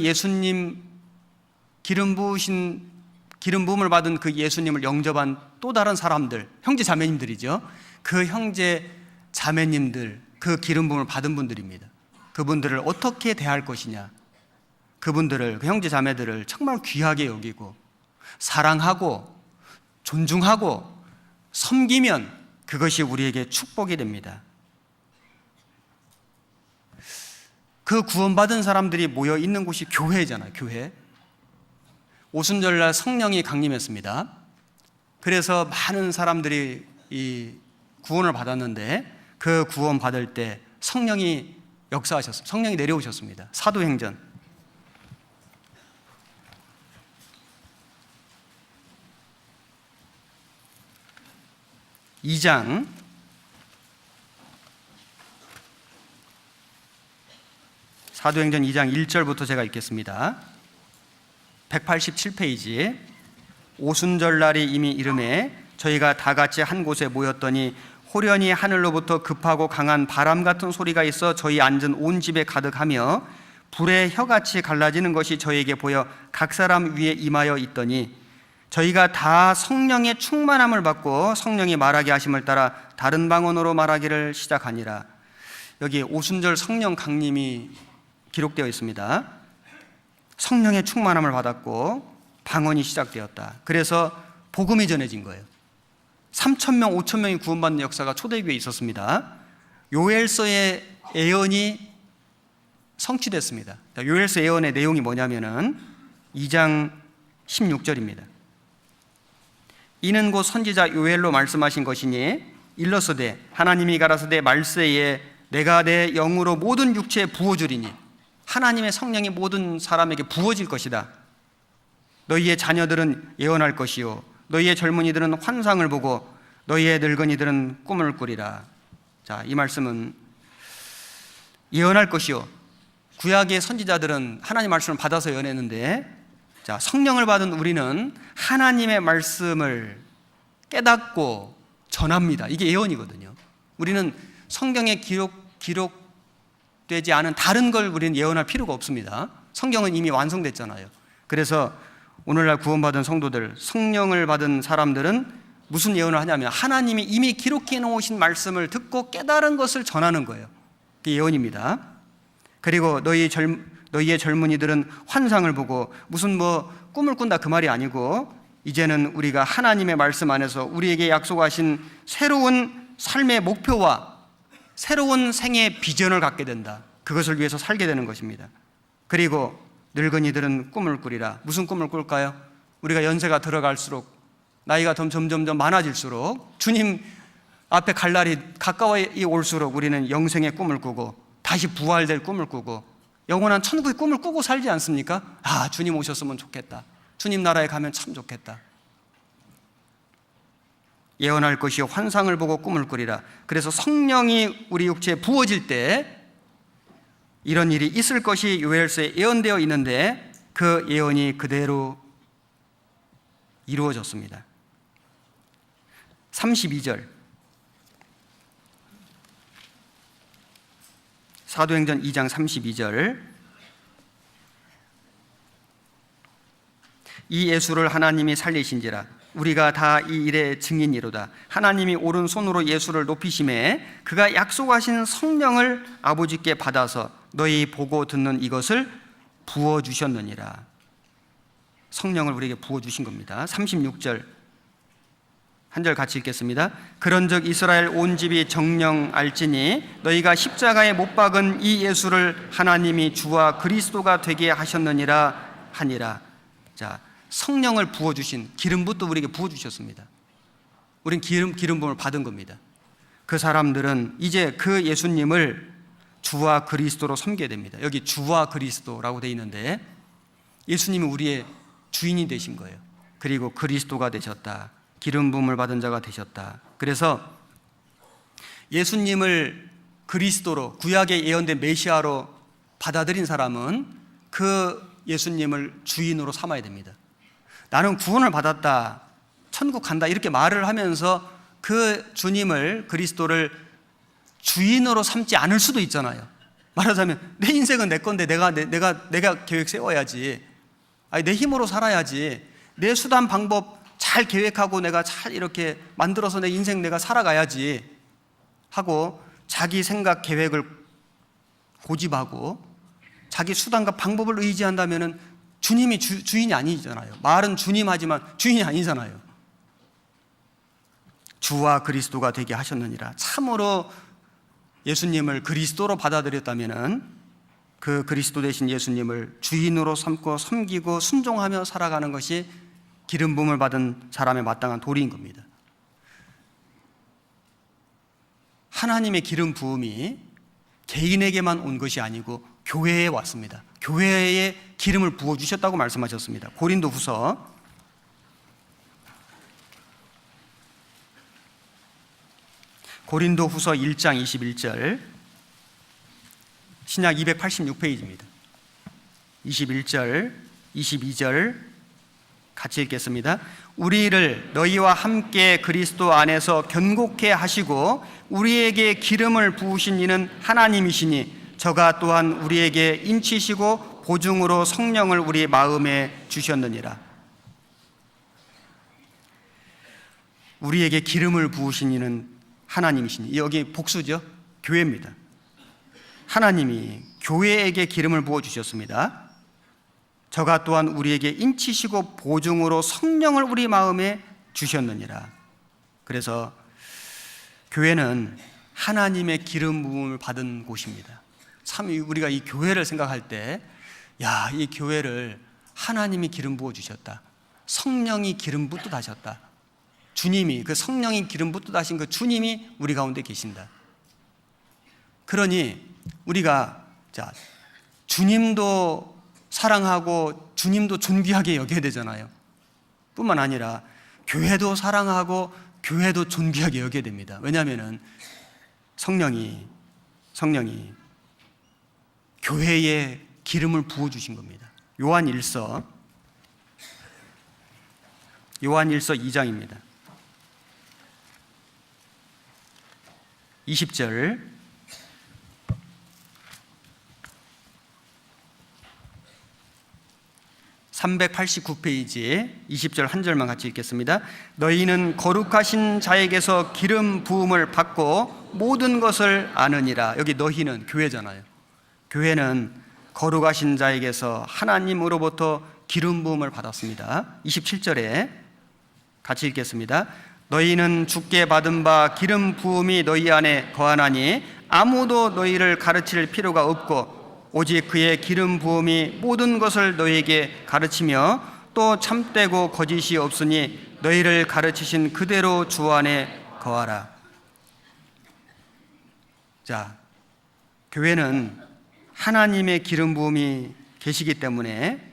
예수님 기름 부음을 받은 그 예수님을 영접한 또 다른 사람들, 형제 자매님들이죠. 그 형제 자매님들, 그 기름 부음을 받은 분들입니다. 그분들을 어떻게 대할 것이냐. 그 형제 자매들을 정말 귀하게 여기고 사랑하고 존중하고 섬기면 그것이 우리에게 축복이 됩니다. 그 구원받은 사람들이 모여 있는 곳이 교회잖아요. 교회. 오순절날 성령이 강림했습니다. 그래서 많은 사람들이 이 구원을 받았는데 그 구원 받을 때 성령이 역사하셨습니다. 성령이 내려오셨습니다. 사도행전 2장 1절부터 제가 읽겠습니다. 187페이지. 오순절날이 이미 이름에 저희가 다 같이 한 곳에 모였더니 호련히 하늘로부터 급하고 강한 바람 같은 소리가 있어 저희 앉은 온 집에 가득하며 불의 혀같이 갈라지는 것이 저희에게 보여 각 사람 위에 임하여 있더니 저희가 다 성령의 충만함을 받고 성령이 말하게 하심을 따라 다른 방언으로 말하기를 시작하니라. 여기 오순절 성령 강림이 기록되어 있습니다. 성령의 충만함을 받았고 방언이 시작되었다. 그래서 복음이 전해진 거예요. 3,000명, 5,000명이 구원받는 역사가 초대교회에 있었습니다. 요엘서의 예언이 성취됐습니다. 요엘서 예언의 내용이 뭐냐면은 2장 16절입니다. 이는 곧 선지자 요엘로 말씀하신 것이니 일러서되 하나님이 가라사대 말세에 내가 내 영으로 모든 육체에 부어주리니 하나님의 성령이 모든 사람에게 부어질 것이다. 너희의 자녀들은 예언할 것이요 너희의 젊은이들은 환상을 보고 너희의 늙은이들은 꿈을 꾸리라. 자, 이 말씀은 예언할 것이요. 구약의 선지자들은 하나님 말씀을 받아서 예언했는데, 자, 성령을 받은 우리는 하나님의 말씀을 깨닫고 전합니다. 이게 예언이거든요. 우리는 성경에 기록되지 않은 다른 걸 우리는 예언할 필요가 없습니다. 성경은 이미 완성됐잖아요. 그래서 오늘날 구원받은 성도들, 성령을 받은 사람들은 무슨 예언을 하냐면 하나님이 이미 기록해 놓으신 말씀을 듣고 깨달은 것을 전하는 거예요. 그게 예언입니다. 그리고 너희의 젊은이들은 환상을 보고 무슨 꿈을 꾼다 그 말이 아니고 이제는 우리가 하나님의 말씀 안에서 우리에게 약속하신 새로운 삶의 목표와 새로운 생의 비전을 갖게 된다. 그것을 위해서 살게 되는 것입니다. 그리고 늙은이들은 꿈을 꾸리라. 무슨 꿈을 꿀까요? 우리가 연세가 들어갈수록 나이가 점점 많아질수록 주님 앞에 갈 날이 가까워 올수록 우리는 영생의 꿈을 꾸고 다시 부활될 꿈을 꾸고 영원한 천국의 꿈을 꾸고 살지 않습니까? 아, 주님 오셨으면 좋겠다. 주님 나라에 가면 참 좋겠다. 예언할 것이요 환상을 보고 꿈을 꾸리라. 그래서 성령이 우리 육체에 부어질 때 이런 일이 있을 것이 요엘서에 예언되어 있는데 그 예언이 그대로 이루어졌습니다. 32절 사도행전 2장 32절 이 예수를 하나님이 살리신지라 우리가 다 이 일의 증인이로다. 하나님이 오른손으로 예수를 높이심에 그가 약속하신 성령을 아버지께 받아서 너희 보고 듣는 이것을 부어주셨느니라. 성령을 우리에게 부어주신 겁니다. 36절 한 절 같이 읽겠습니다. 그런즉 이스라엘 온 집이 정령 알지니 너희가 십자가에 못 박은 이 예수를 하나님이 주와 그리스도가 되게 하셨느니라 하니라. 자, 성령을 부어주신 기름부터 우리에게 부어주셨습니다. 우린 기름 부음을 받은 겁니다. 그 사람들은 이제 그 예수님을 주와 그리스도로 섬겨야 됩니다. 여기 주와 그리스도라고 되어 있는데 예수님이 우리의 주인이 되신 거예요. 그리고 그리스도가 되셨다. 기름 부음을 받은 자가 되셨다. 그래서 예수님을 그리스도로 구약에 예언된 메시아로 받아들인 사람은 그 예수님을 주인으로 삼아야 됩니다. 나는 구원을 받았다, 천국 간다 이렇게 말을 하면서 그 주님을 그리스도를 주인으로 삼지 않을 수도 있잖아요. 말하자면 내 인생은 내 건데 내가 계획 세워야지. 아니, 내 힘으로 살아야지. 내 수단 방법 잘 계획하고 내가 잘 이렇게 만들어서 내 인생 내가 살아가야지 하고 자기 생각 계획을 고집하고 자기 수단과 방법을 의지한다면은 주님이 주인이 아니잖아요. 말은 주님 하지만 주인이 아니잖아요. 주와 그리스도가 되게 하셨느니라. 참으로 예수님을 그리스도로 받아들였다면은 그 그리스도 되신 예수님을 주인으로 삼고 섬기고 순종하며 살아가는 것이 기름 부음을 받은 사람의 마땅한 도리인 겁니다. 하나님의 기름 부음이 개인에게만 온 것이 아니고 교회에 왔습니다. 교회에 기름을 부어주셨다고 말씀하셨습니다. 고린도후서 1장 21절, 신약 286페이지입니다. 21절, 22절 같이 읽겠습니다. 우리를 너희와 함께 그리스도 안에서 견고케 하시고 우리에게 기름을 부으신 이는 하나님이시니 저가 또한 우리에게 인치시고 보증으로 성령을 우리 마음에 주셨느니라. 우리에게 기름을 부으신 이는 하나님이시니, 여기 복수죠. 교회입니다. 하나님이 교회에게 기름을 부어주셨습니다. 저가 또한 우리에게 인치시고 보증으로 성령을 우리 마음에 주셨느니라. 그래서 교회는 하나님의 기름 부음을 받은 곳입니다. 참 우리가 이 교회를 생각할 때, 야, 이 교회를 하나님이 기름 부어주셨다, 성령이 기름 붓듯하셨다, 주님이, 그 성령이 기름 붓듯하신 그 주님이 우리 가운데 계신다. 그러니 우리가 주님도 사랑하고 주님도 존귀하게 여겨야 되잖아요. 뿐만 아니라 교회도 사랑하고 교회도 존귀하게 여겨야 됩니다. 왜냐하면 성령이 교회에 기름을 부어주신 겁니다. 요한일서 2장입니다. 20절, (389페이지) 20절 한 절만 같이 읽겠습니다. 너희는 거룩하신 자에게서 기름 부음을 받고 모든 것을 아느니라. 여기 너희는 교회잖아요. 교회는 거룩하신 자에게서 하나님으로부터 기름 부음을 받았습니다. 27절에 같이 읽겠습니다. 너희는 주께 받은 바 기름 부음이 너희 안에 거하나니 아무도 너희를 가르칠 필요가 없고 오직 그의 기름 부음이 모든 것을 너희에게 가르치며 또 참되고 거짓이 없으니 너희를 가르치신 그대로 주 안에 거하라. 자, 교회는 하나님의 기름 부음이 계시기 때문에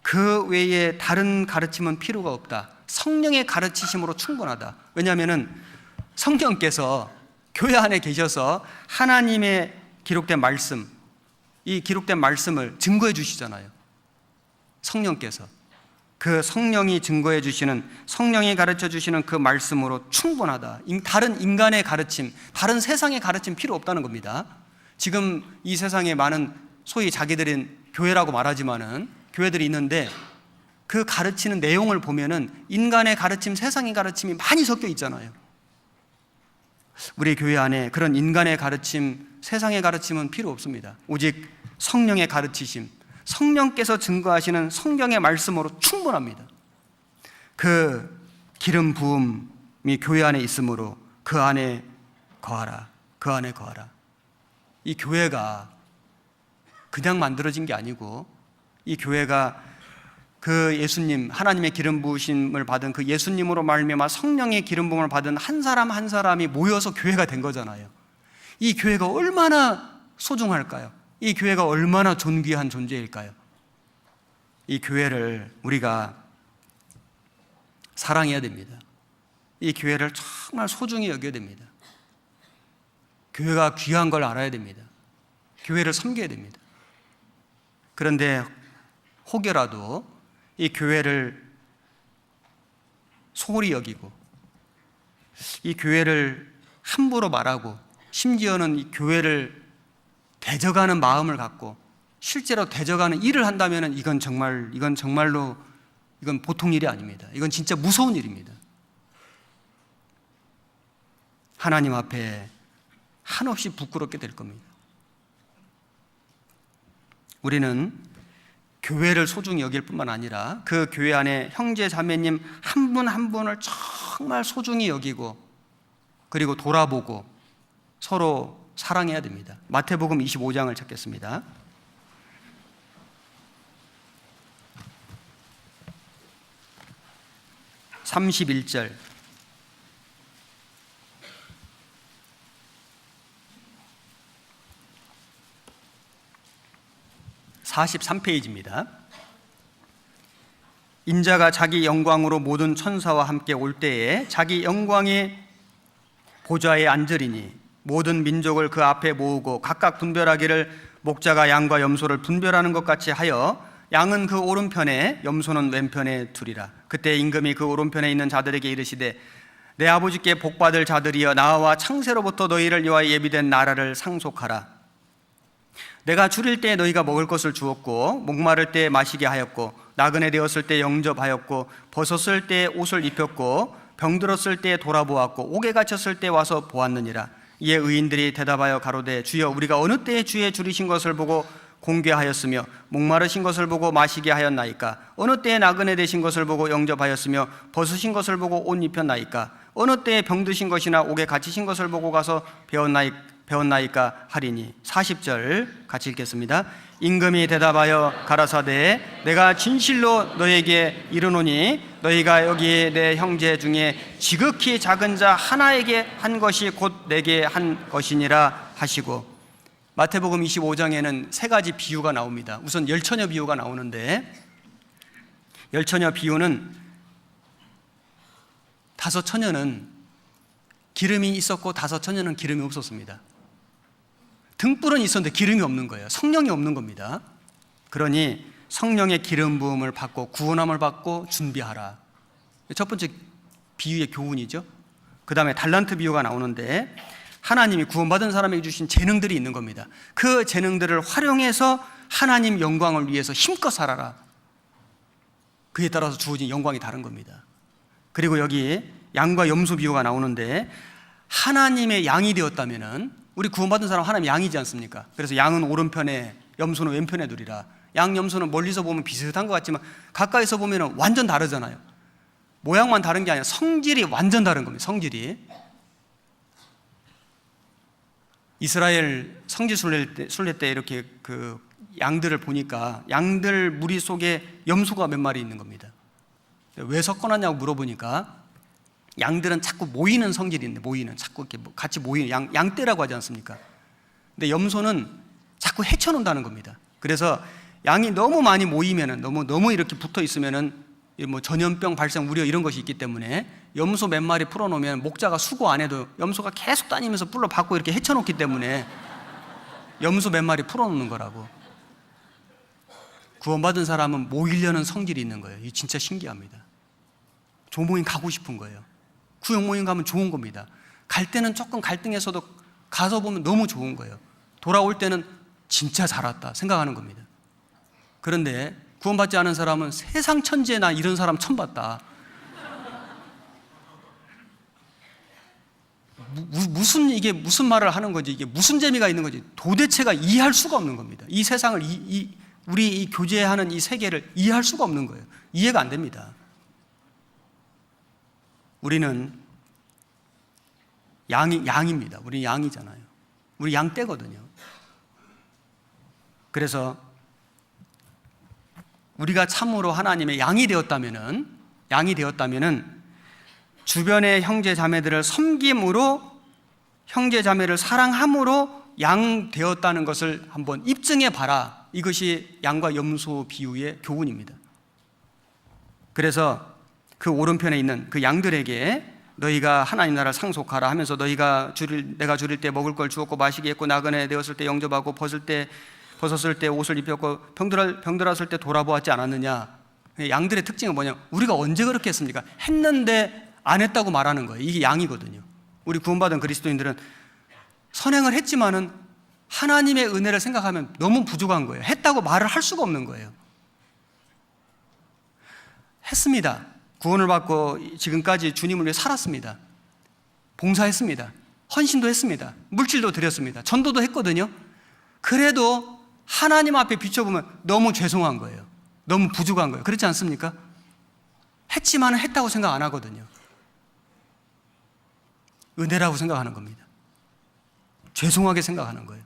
그 외에 다른 가르침은 필요가 없다. 성령의 가르치심으로 충분하다. 왜냐하면 성령께서 교회 안에 계셔서 하나님의 기록된 말씀, 이 기록된 말씀을 증거해 주시잖아요. 성령께서 그 성령이 증거해 주시는, 성령이 가르쳐 주시는 그 말씀으로 충분하다. 다른 인간의 가르침, 다른 세상의 가르침 필요 없다는 겁니다. 지금 이 세상에 많은 소위 자기들은 교회라고 말하지만은 교회들이 있는데 그 가르치는 내용을 보면은 인간의 가르침, 세상의 가르침이 많이 섞여 있잖아요. 우리 교회 안에 그런 인간의 가르침, 세상의 가르침은 필요 없습니다. 오직 성령의 가르치심, 성령께서 증거하시는 성경의 말씀으로 충분합니다. 그 기름 부음이 교회 안에 있으므로 그 안에 거하라. 그 안에 거하라. 이 교회가 그냥 만들어진 게 아니고 이 교회가 그 예수님, 하나님의 기름 부으심을 받은 그 예수님으로 말미암아 성령의 기름 부음을 받은 한 사람 한 사람이 모여서 교회가 된 거잖아요. 이 교회가 얼마나 소중할까요? 이 교회가 얼마나 존귀한 존재일까요? 이 교회를 우리가 사랑해야 됩니다. 이 교회를 정말 소중히 여겨야 됩니다. 교회가 귀한 걸 알아야 됩니다. 교회를 섬겨야 됩니다. 그런데 혹여라도 이 교회를 소홀히 여기고 이 교회를 함부로 말하고 심지어는 이 교회를 대적하는 마음을 갖고 실제로 대적하는 일을 한다면 이건 정말로 보통 일이 아닙니다. 이건 진짜 무서운 일입니다. 하나님 앞에 한없이 부끄럽게 될 겁니다. 우리는 교회를 소중히 여길 뿐만 아니라 그 교회 안에 형제 자매님 한 분 한 분을 정말 소중히 여기고 그리고 돌아보고 서로 사랑해야 됩니다. 마태복음 25장을 찾겠습니다. 31절. 43페이지입니다. 인자가 자기 영광으로 모든 천사와 함께 올 때에 자기 영광의 보좌에 앉으리니 모든 민족을 그 앞에 모으고 각각 분별하기를 목자가 양과 염소를 분별하는 것 같이 하여 양은 그 오른편에 염소는 왼편에 두리라. 그때 임금이 그 오른편에 있는 자들에게 이르시되 내 아버지께 복받을 자들이여 나와 창세로부터 너희를 위하여 예비된 나라를 상속하라. 내가 줄일 때 너희가 먹을 것을 주었고 목마를 때 마시게 하였고 나그네 되었을 때 영접하였고 벗었을 때 옷을 입혔고 병들었을 때 돌아보았고 옥에 갇혔을 때 와서 보았느니라. 이에 의인들이 대답하여 가로되 주여 우리가 어느 때에 주의 줄이신 것을 보고 공개하였으며 목마르신 것을 보고 마시게 하였나이까? 어느 때에 나그네 되신 것을 보고 영접하였으며 벗으신 것을 보고 옷 입혔나이까? 어느 때에 병드신 것이나 옥에 갇히신 것을 보고 가서 배웠나이까 하리니. 40절 같이 읽겠습니다. 임금이 대답하여 가라사대 내가 진실로 너에게 이르노니 너희가 여기 내 형제 중에 지극히 작은 자 하나에게 한 것이 곧 내게 한 것이니라 하시고. 마태복음 25장에는 세 가지 비유가 나옵니다. 우선 열처녀 비유가 나오는데, 열처녀 비유는 5처녀는 기름이 있었고 5처녀는 기름이 없었습니다. 등불은 있었는데 기름이 없는 거예요. 성령이 없는 겁니다. 그러니 성령의 기름 부음을 받고 구원함을 받고 준비하라. 첫 번째 비유의 교훈이죠. 그 다음에 달란트 비유가 나오는데, 하나님이 구원받은 사람에게 주신 재능들이 있는 겁니다. 그 재능들을 활용해서 하나님 영광을 위해서 힘껏 살아라. 그에 따라서 주어진 영광이 다른 겁니다. 그리고 여기 양과 염소 비유가 나오는데, 하나님의 양이 되었다면은, 우리 구원받은 사람 하나님 양이지 않습니까? 그래서 양은 오른편에 염소는 왼편에 두리라. 양, 염소는 멀리서 보면 비슷한 것 같지만 가까이서 보면 완전 다르잖아요. 모양만 다른 게 아니라 성질이 완전 다른 겁니다. 성질이. 이스라엘 성지 순례 때 이렇게 그 양들을 보니까 양들 무리 속에 염소가 몇 마리 있는 겁니다. 왜 섞어놨냐고 물어보니까 양들은 자꾸 모이는 성질이 있는데, 모이는, 자꾸 이렇게 같이 모이는 양떼라고 하지 않습니까? 근데 염소는 자꾸 헤쳐놓는다는 겁니다. 그래서 양이 너무 많이 모이면은, 너무 이렇게 붙어 있으면은 뭐 전염병 발생 우려 이런 것이 있기 때문에 염소 몇 마리 풀어놓으면 목자가 수고 안 해도 염소가 계속 다니면서 뿔로 받고 이렇게 헤쳐놓기 때문에 염소 몇 마리 풀어놓는 거라고. 구원받은 사람은 모이려는 성질이 있는 거예요. 이게 진짜 신기합니다. 조모임 가고 싶은 거예요. 구역 모임 가면 좋은 겁니다. 갈 때는 조금 갈등해서도 가서 보면 너무 좋은 거예요. 돌아올 때는 진짜 잘 왔다 생각하는 겁니다. 그런데 구원받지 않은 사람은 세상 천지에 나 이런 사람 처음 봤다. 이게 무슨 말을 하는 거지? 이게 무슨 재미가 있는 거지? 도대체가 이해할 수가 없는 겁니다. 이 세상을, 우리 이 교제하는 이 세계를 이해할 수가 없는 거예요. 이해가 안 됩니다. 우리는 양입니다. 우리 양이잖아요. 우리 양떼거든요. 그래서 우리가 참으로 하나님의 양이 되었다면은 주변의 형제 자매들을 섬김으로, 형제 자매를 사랑함으로 양 되었다는 것을 한번 입증해 봐라. 이것이 양과 염소 비유의 교훈입니다. 그래서 그 오른편에 있는 그 양들에게 너희가 하나님 나라를 상속하라 하면서 내가 줄일 때 먹을 걸 주었고 마시게 했고 나그네 되었을 때 영접하고 벗었을 때 옷을 입혔고 병들었을 때 돌아보았지 않았느냐. 양들의 특징은 뭐냐? 우리가 언제 그렇게 했습니까? 했는데 안 했다고 말하는 거예요. 이게 양이거든요. 우리 구원받은 그리스도인들은 선행을 했지만은 하나님의 은혜를 생각하면 너무 부족한 거예요. 했다고 말을 할 수가 없는 거예요. 했습니다. 구원을 받고 지금까지 주님을 위해 살았습니다. 봉사했습니다. 헌신도 했습니다. 물질도 드렸습니다. 전도도 했거든요. 그래도 하나님 앞에 비춰보면 너무 죄송한 거예요. 너무 부족한 거예요. 그렇지 않습니까? 했지만 했다고 생각 안 하거든요. 은혜라고 생각하는 겁니다. 죄송하게 생각하는 거예요.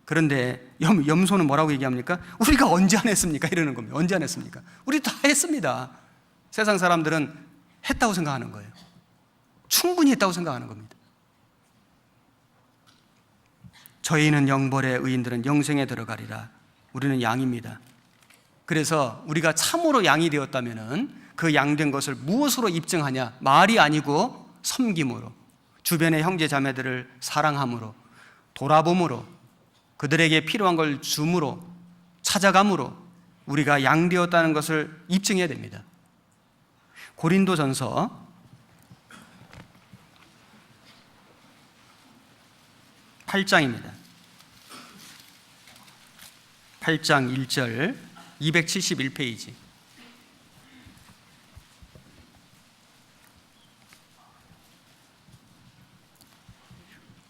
그런데 염소는 뭐라고 얘기합니까? 우리가 언제 안 했습니까? 이러는 겁니다. 언제 안 했습니까? 우리 다 했습니다. 세상 사람들은 했다고 생각하는 거예요. 충분히 했다고 생각하는 겁니다. 저희는 영벌의 의인들은 영생에 들어가리라. 우리는 양입니다. 그래서 우리가 참으로 양이 되었다면 그 양된 것을 무엇으로 입증하냐? 말이 아니고 섬김으로, 주변의 형제 자매들을 사랑함으로, 돌아봄으로, 그들에게 필요한 걸 줌으로, 찾아감으로 우리가 양 되었다는 것을 입증해야 됩니다. 고린도전서 8장입니다. 8장 1절 271페이지.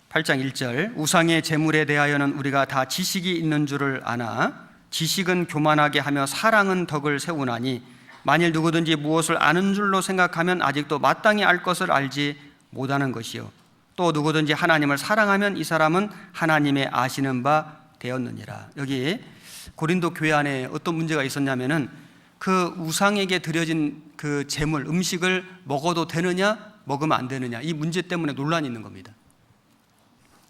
(8장 1절) 우상의 제물에 대하여는 우리가 다 지식이 있는 줄을 아나 지식은 교만하게 하며 사랑은 덕을 세우나니 만일 누구든지 무엇을 아는 줄로 생각하면 아직도 마땅히 알 것을 알지 못하는 것이요 또 누구든지 하나님을 사랑하면 이 사람은 하나님의 아시는 바 되었느니라. 여기 고린도 교회 안에 어떤 문제가 있었냐면은 그 우상에게 드려진 그 제물, 음식을 먹어도 되느냐 먹으면 안 되느냐, 이 문제 때문에 논란이 있는 겁니다.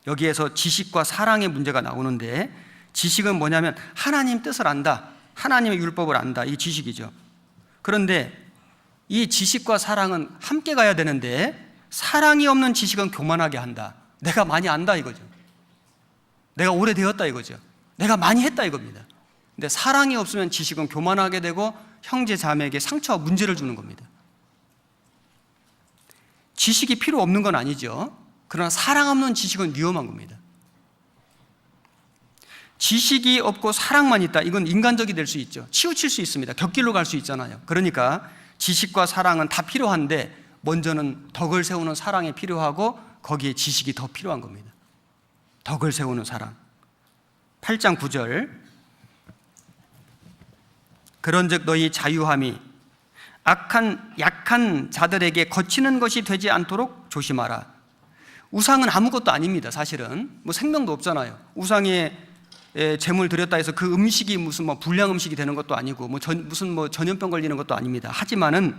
여기에서 지식과 사랑의 문제가 나오는데, 지식은 뭐냐면 하나님 뜻을 안다, 하나님의 율법을 안다, 이 지식이죠. 그런데 이 지식과 사랑은 함께 가야 되는데 사랑이 없는 지식은 교만하게 한다. 내가 많이 안다 이거죠. 내가 오래되었다 이거죠. 내가 많이 했다 이겁니다. 근데 사랑이 없으면 지식은 교만하게 되고 형제 자매에게 상처와 문제를 주는 겁니다. 지식이 필요 없는 건 아니죠. 그러나 사랑 없는 지식은 위험한 겁니다. 지식이 없고 사랑만 있다, 이건 인간적이 될 수 있죠. 치우칠 수 있습니다. 곁길로 갈 수 있잖아요. 그러니까 지식과 사랑은 다 필요한데 먼저는 덕을 세우는 사랑이 필요하고 거기에 지식이 더 필요한 겁니다. 덕을 세우는 사랑. 8장 9절 그런즉 너희 자유함이 약한 자들에게 거치는 것이 되지 않도록 조심하라. 우상은 아무것도 아닙니다. 사실은 뭐 생명도 없잖아요. 우상에 제물 드렸다 해서 그 음식이 무슨 뭐 불량 음식이 되는 것도 아니고 무슨 전염병 걸리는 것도 아닙니다. 하지만은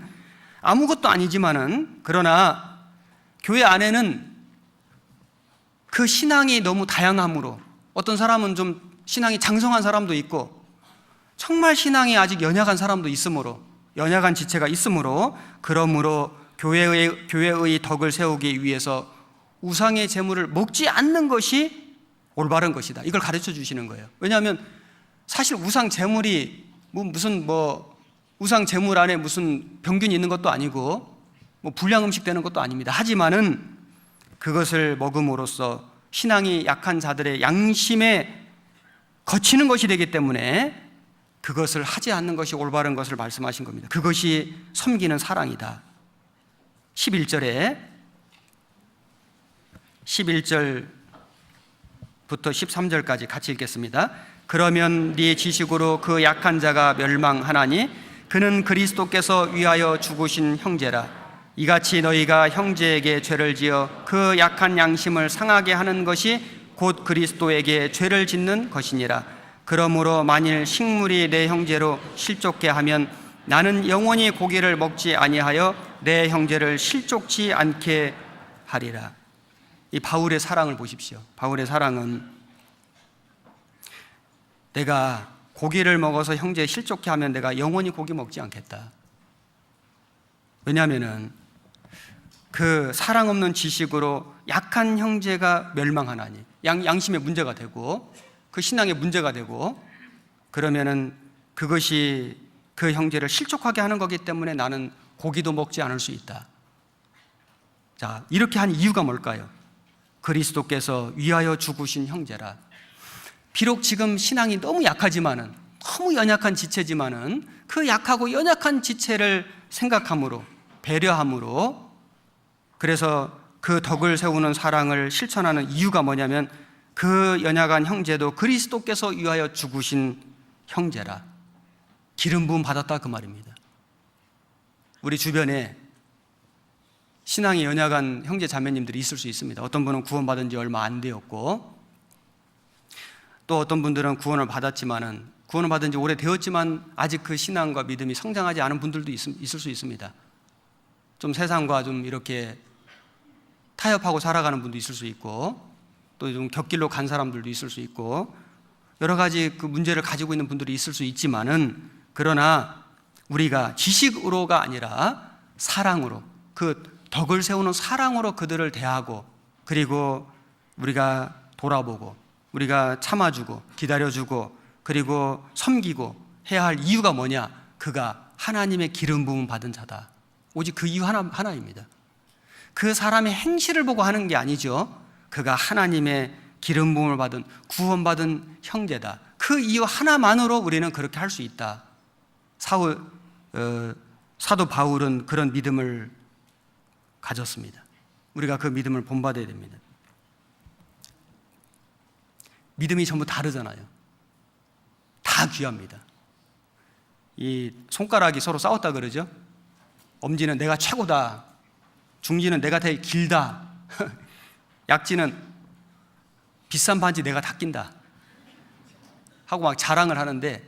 아무것도 아니지만은, 그러나 교회 안에는 그 신앙이 너무 다양함으로, 어떤 사람은 좀 신앙이 장성한 사람도 있고 정말 신앙이 아직 연약한 사람도 있으므로, 연약한 지체가 있으므로, 그러므로 교회의 덕을 세우기 위해서 우상의 제물을 먹지 않는 것이 올바른 것이다, 이걸 가르쳐 주시는 거예요. 왜냐하면 사실 우상 제물이 우상 제물 안에 무슨 병균이 있는 것도 아니고 불량 음식 되는 것도 아닙니다. 하지만은 그것을 먹음으로써 신앙이 약한 자들의 양심에 거치는 것이 되기 때문에 그것을 하지 않는 것이 올바른 것을 말씀하신 겁니다. 그것이 섬기는 사랑이다. 11절부터 13절까지 같이 읽겠습니다. 그러면 네 지식으로 그 약한 자가 멸망하나니 그는 그리스도께서 위하여 죽으신 형제라. 이같이 너희가 형제에게 죄를 지어 그 약한 양심을 상하게 하는 것이 곧 그리스도에게 죄를 짓는 것이니라. 그러므로 만일 식물이 내 형제로 실족케 하면 나는 영원히 고기를 먹지 아니하여 내 형제를 실족치 않게 하리라. 이 바울의 사랑을 보십시오. 바울의 사랑은 내가 고기를 먹어서 형제 실족케 하면 내가 영원히 고기 먹지 않겠다. 왜냐하면은 그 사랑 없는 지식으로 약한 형제가 멸망하나니, 양심의 문제가 되고 그 신앙의 문제가 되고, 그러면은 그것이 그 형제를 실족하게 하는 거기 때문에 나는 고기도 먹지 않을 수 있다. 자, 이렇게 한 이유가 뭘까요? 그리스도께서 위하여 죽으신 형제라. 비록 지금 신앙이 너무 약하지만은, 너무 연약한 지체지만은 그 약하고 연약한 지체를 생각함으로, 배려함으로, 그래서 그 덕을 세우는 사랑을 실천하는 이유가 뭐냐면 그 연약한 형제도 그리스도께서 위하여 죽으신 형제라. 기름 부음 받았다 그 말입니다. 우리 주변에 신앙이 연약한 형제 자매님들이 있을 수 있습니다. 어떤 분은 구원받은 지 얼마 안 되었고, 또 어떤 분들은 구원을 받은 지 오래되었지만 아직 그 신앙과 믿음이 성장하지 않은 분들도 있을 수 있습니다. 좀 세상과 좀 이렇게 타협하고 살아가는 분도 있을 수 있고, 또 좀 곁길로 간 사람들도 있을 수 있고, 여러 가지 그 문제를 가지고 있는 분들이 있을 수 있지만은, 그러나 우리가 지식으로가 아니라 사랑으로, 그 덕을 세우는 사랑으로 그들을 대하고, 그리고 우리가 돌아보고, 우리가 참아주고 기다려주고, 그리고 섬기고 해야 할 이유가 뭐냐? 그가 하나님의 기름 부음 받은 자다. 오직 그 이유 하나입니다. 그 사람의 행실을 보고 하는 게 아니죠. 그가 하나님의 기름 부음을 받은, 구원받은 형제다. 그 이유 하나만으로 우리는 그렇게 할 수 있다. 사도 바울은 그런 믿음을 가졌습니다. 우리가 그 믿음을 본받아야 됩니다. 믿음이 전부 다르잖아요. 다 귀합니다. 이 손가락이 서로 싸웠다 그러죠. 엄지는 내가 최고다, 중지는 내가 되게 길다, 약지는 비싼 반지 내가 다 낀다 하고 막 자랑을 하는데,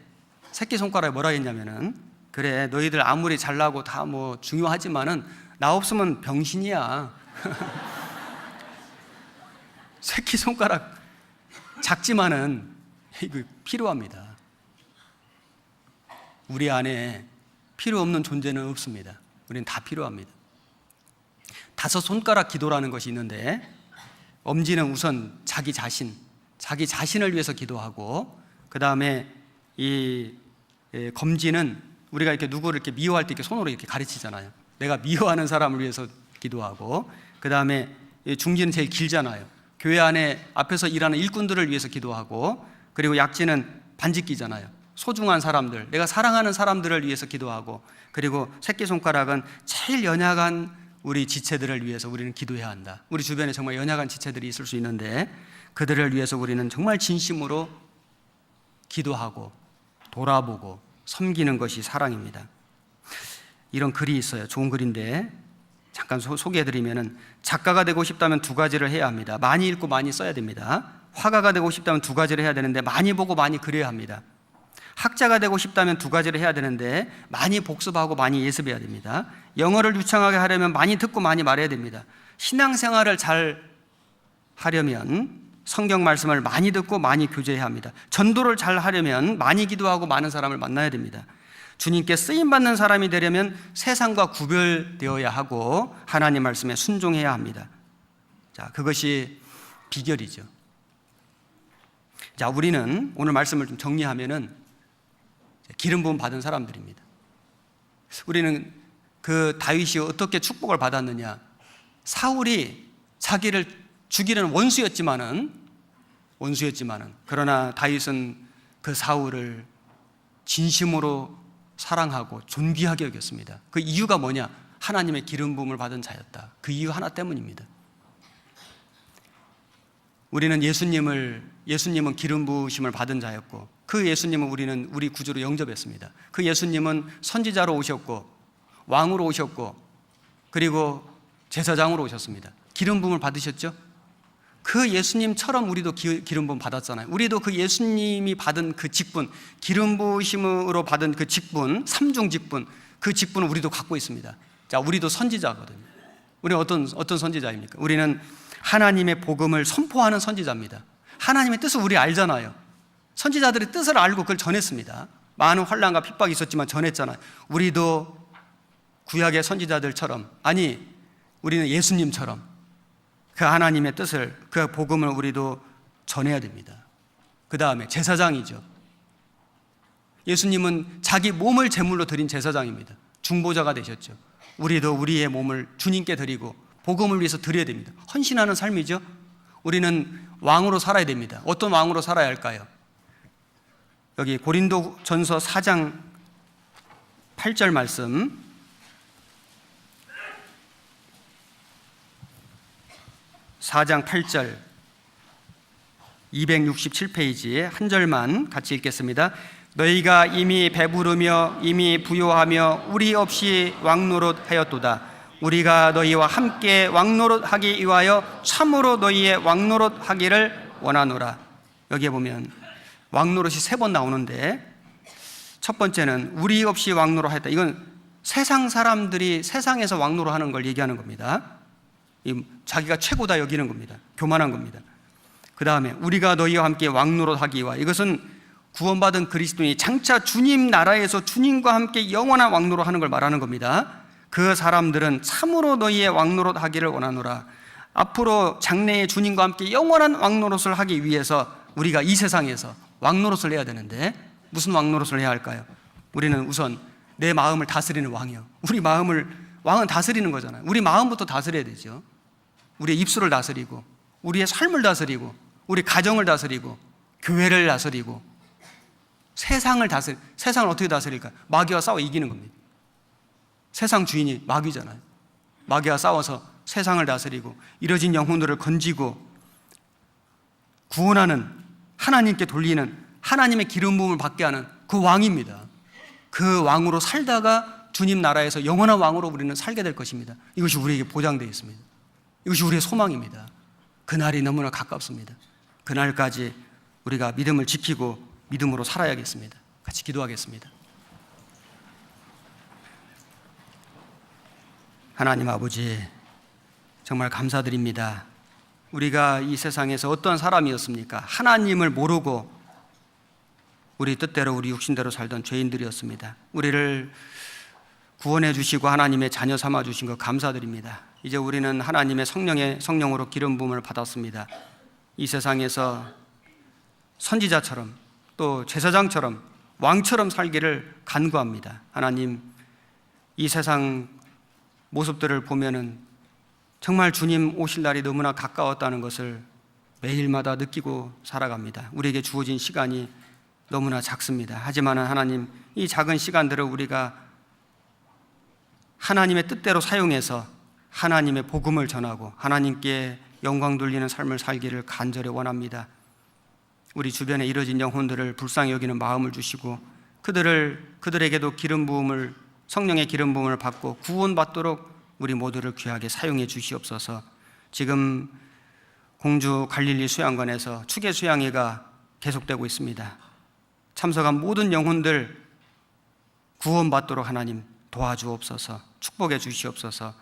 새끼손가락에 뭐라 했냐면은, 그래 너희들 아무리 잘나고 다 뭐 중요하지만은 나 없으면 병신이야. 새끼손가락 작지만은 이거 필요합니다. 우리 안에 필요 없는 존재는 없습니다. 우리는 다 필요합니다. 5손가락 기도라는 것이 있는데, 엄지는 우선 자기 자신을 위해서 기도하고, 그 다음에 이 검지는 우리가 이렇게 누구를 이렇게 미워할 때 이렇게 손으로 이렇게 가르치잖아요. 내가 미워하는 사람을 위해서 기도하고, 그 다음에 중지는 제일 길잖아요. 교회 안에 앞에서 일하는 일꾼들을 위해서 기도하고, 그리고 약지는 반지 끼잖아요. 소중한 사람들, 내가 사랑하는 사람들을 위해서 기도하고, 그리고 새끼손가락은 제일 연약한 우리 지체들을 위해서 우리는 기도해야 한다. 우리 주변에 정말 연약한 지체들이 있을 수 있는데, 그들을 위해서 우리는 정말 진심으로 기도하고 돌아보고 섬기는 것이 사랑입니다. 이런 글이 있어요. 좋은 글인데 잠깐 소개해드리면은, 작가가 되고 싶다면 2가지를 해야 합니다. 많이 읽고 많이 써야 됩니다. 화가가 되고 싶다면 2가지를 해야 되는데 많이 보고 많이 그려야 합니다. 학자가 되고 싶다면 2가지를 해야 되는데 많이 복습하고 많이 예습해야 됩니다. 영어를 유창하게 하려면 많이 듣고 많이 말해야 됩니다. 신앙생활을 잘 하려면 성경 말씀을 많이 듣고 많이 교제해야 합니다. 전도를 잘 하려면 많이 기도하고 많은 사람을 만나야 됩니다. 주님께 쓰임받는 사람이 되려면 세상과 구별되어야 하고 하나님 말씀에 순종해야 합니다. 자, 그것이 비결이죠. 자, 우리는 오늘 말씀을 좀 정리하면은 기름 부음 받은 사람들입니다. 우리는 그 다윗이 어떻게 축복을 받았느냐? 사울이 자기를 죽이려는 원수였지만은 그러나 다윗은 그 사울을 진심으로 사랑하고 존귀하게 여겼습니다. 그 이유가 뭐냐? 하나님의 기름 부음을 받은 자였다. 그 이유 하나 때문입니다. 우리는 예수님은 기름 부으심을 받은 자였고, 그 예수님은 우리 구주로 영접했습니다. 그 예수님은 선지자로 오셨고 왕으로 오셨고, 그리고 제사장으로 오셨습니다. 기름 부음을 받으셨죠? 그 예수님처럼 우리도 기름 부음 받았잖아요. 우리도 그 예수님이 받은 그 직분, 기름 부으심으로 받은 그 직분, 3중 직분, 그 직분을 우리도 갖고 있습니다. 자, 우리도 선지자거든요. 우리는 어떤 선지자입니까? 우리는 하나님의 복음을 선포하는 선지자입니다. 하나님의 뜻을 우리 알잖아요. 선지자들의 뜻을 알고 그걸 전했습니다. 많은 환난과 핍박이 있었지만 전했잖아요. 우리도 구약의 선지자들처럼, 아니 우리는 예수님처럼 그 하나님의 뜻을, 그 복음을 우리도 전해야 됩니다. 그 다음에 제사장이죠. 예수님은 자기 몸을 제물로 드린 제사장입니다. 중보자가 되셨죠. 우리도 우리의 몸을 주님께 드리고 복음을 위해서 드려야 됩니다. 헌신하는 삶이죠. 우리는 왕으로 살아야 됩니다. 어떤 왕으로 살아야 할까요? 여기 고린도전서 4장 8절 말씀, (4장 8절) 267페이지에 한 절만 같이 읽겠습니다. 너희가 이미 배부르며 이미 부요하며 우리 없이 왕노릇하였도다. 우리가 너희와 함께 왕노릇하기 위하여 참으로 너희의 왕노릇하기를 원하노라. 여기에 보면 왕노릇이 3번 나오는데, 첫 번째는 우리 없이 왕노릇하였다. 이건 세상 사람들이 세상에서 왕노릇하는 걸 얘기하는 겁니다. 자기가 최고다 여기는 겁니다. 교만한 겁니다. 그 다음에 우리가 너희와 함께 왕노릇하기 위하여, 이것은 구원받은 그리스도인이 장차 주님 나라에서 주님과 함께 영원한 왕노릇하는 걸 말하는 겁니다. 그 사람들은 참으로 너희의 왕노릇하기를 원하노라. 앞으로 장래에 주님과 함께 영원한 왕노릇을 하기 위해서 우리가 이 세상에서 왕노릇을 해야 되는데, 무슨 왕노릇을 해야 할까요? 우리는 우선 내 마음을 다스리는 왕이요. 우리 마음을, 왕은 다스리는 거잖아요. 우리 마음부터 다스려야 되죠. 우리의 입술을 다스리고, 우리의 삶을 다스리고, 우리 가정을 다스리고, 교회를 다스리고, 세상을 세상을 어떻게 다스릴까요? 마귀와 싸워 이기는 겁니다. 세상 주인이 마귀잖아요. 마귀와 싸워서 세상을 다스리고 이뤄진 영혼들을 건지고 구원하는, 하나님께 돌리는, 하나님의 기름 부음을 받게 하는 그 왕입니다. 그 왕으로 살다가 주님 나라에서 영원한 왕으로 우리는 살게 될 것입니다. 이것이 우리에게 보장되어 있습니다. 이것이 우리의 소망입니다. 그날이 너무나 가깝습니다. 그날까지 우리가 믿음을 지키고 믿음으로 살아야겠습니다. 같이 기도하겠습니다. 하나님 아버지, 정말 감사드립니다. 우리가 이 세상에서 어떤 사람이었습니까? 하나님을 모르고 우리 뜻대로 우리 육신대로 살던 죄인들이었습니다. 우리를 구원해 주시고 하나님의 자녀 삼아 주신 것 감사드립니다. 이제 우리는 하나님의 성령으로 기름 부음을 받았습니다. 이 세상에서 선지자처럼 또 제사장처럼 왕처럼 살기를 간구합니다. 하나님, 이 세상 모습들을 보면은 정말 주님 오실 날이 너무나 가까웠다는 것을 매일마다 느끼고 살아갑니다. 우리에게 주어진 시간이 너무나 작습니다. 하지만 하나님, 이 작은 시간들을 우리가 하나님의 뜻대로 사용해서 하나님의 복음을 전하고 하나님께 영광 돌리는 삶을 살기를 간절히 원합니다. 우리 주변에 이뤄진 영혼들을 불쌍히 여기는 마음을 주시고 그들에게도 기름 부음을, 성령의 기름 부음을 받고 구원받도록 우리 모두를 귀하게 사용해 주시옵소서. 지금 공주 갈릴리 수양관에서 추계 수양회가 계속되고 있습니다. 참석한 모든 영혼들 구원받도록 하나님 도와주옵소서. 축복해 주시옵소서.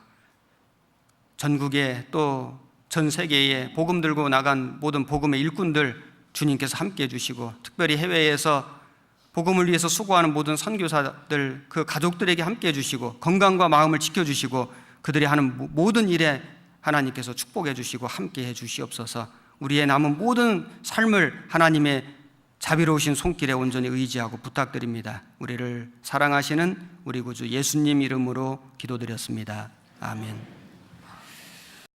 전국에 또 전 세계에 복음 들고 나간 모든 복음의 일꾼들 주님께서 함께 해주시고, 특별히 해외에서 복음을 위해서 수고하는 모든 선교사들, 그 가족들에게 함께 해주시고, 건강과 마음을 지켜주시고, 그들이 하는 모든 일에 하나님께서 축복해 주시고 함께 해 주시옵소서. 우리의 남은 모든 삶을 하나님의 자비로우신 손길에 온전히 의지하고 부탁드립니다. 우리를 사랑하시는 우리 구주 예수님 이름으로 기도드렸습니다. 아멘.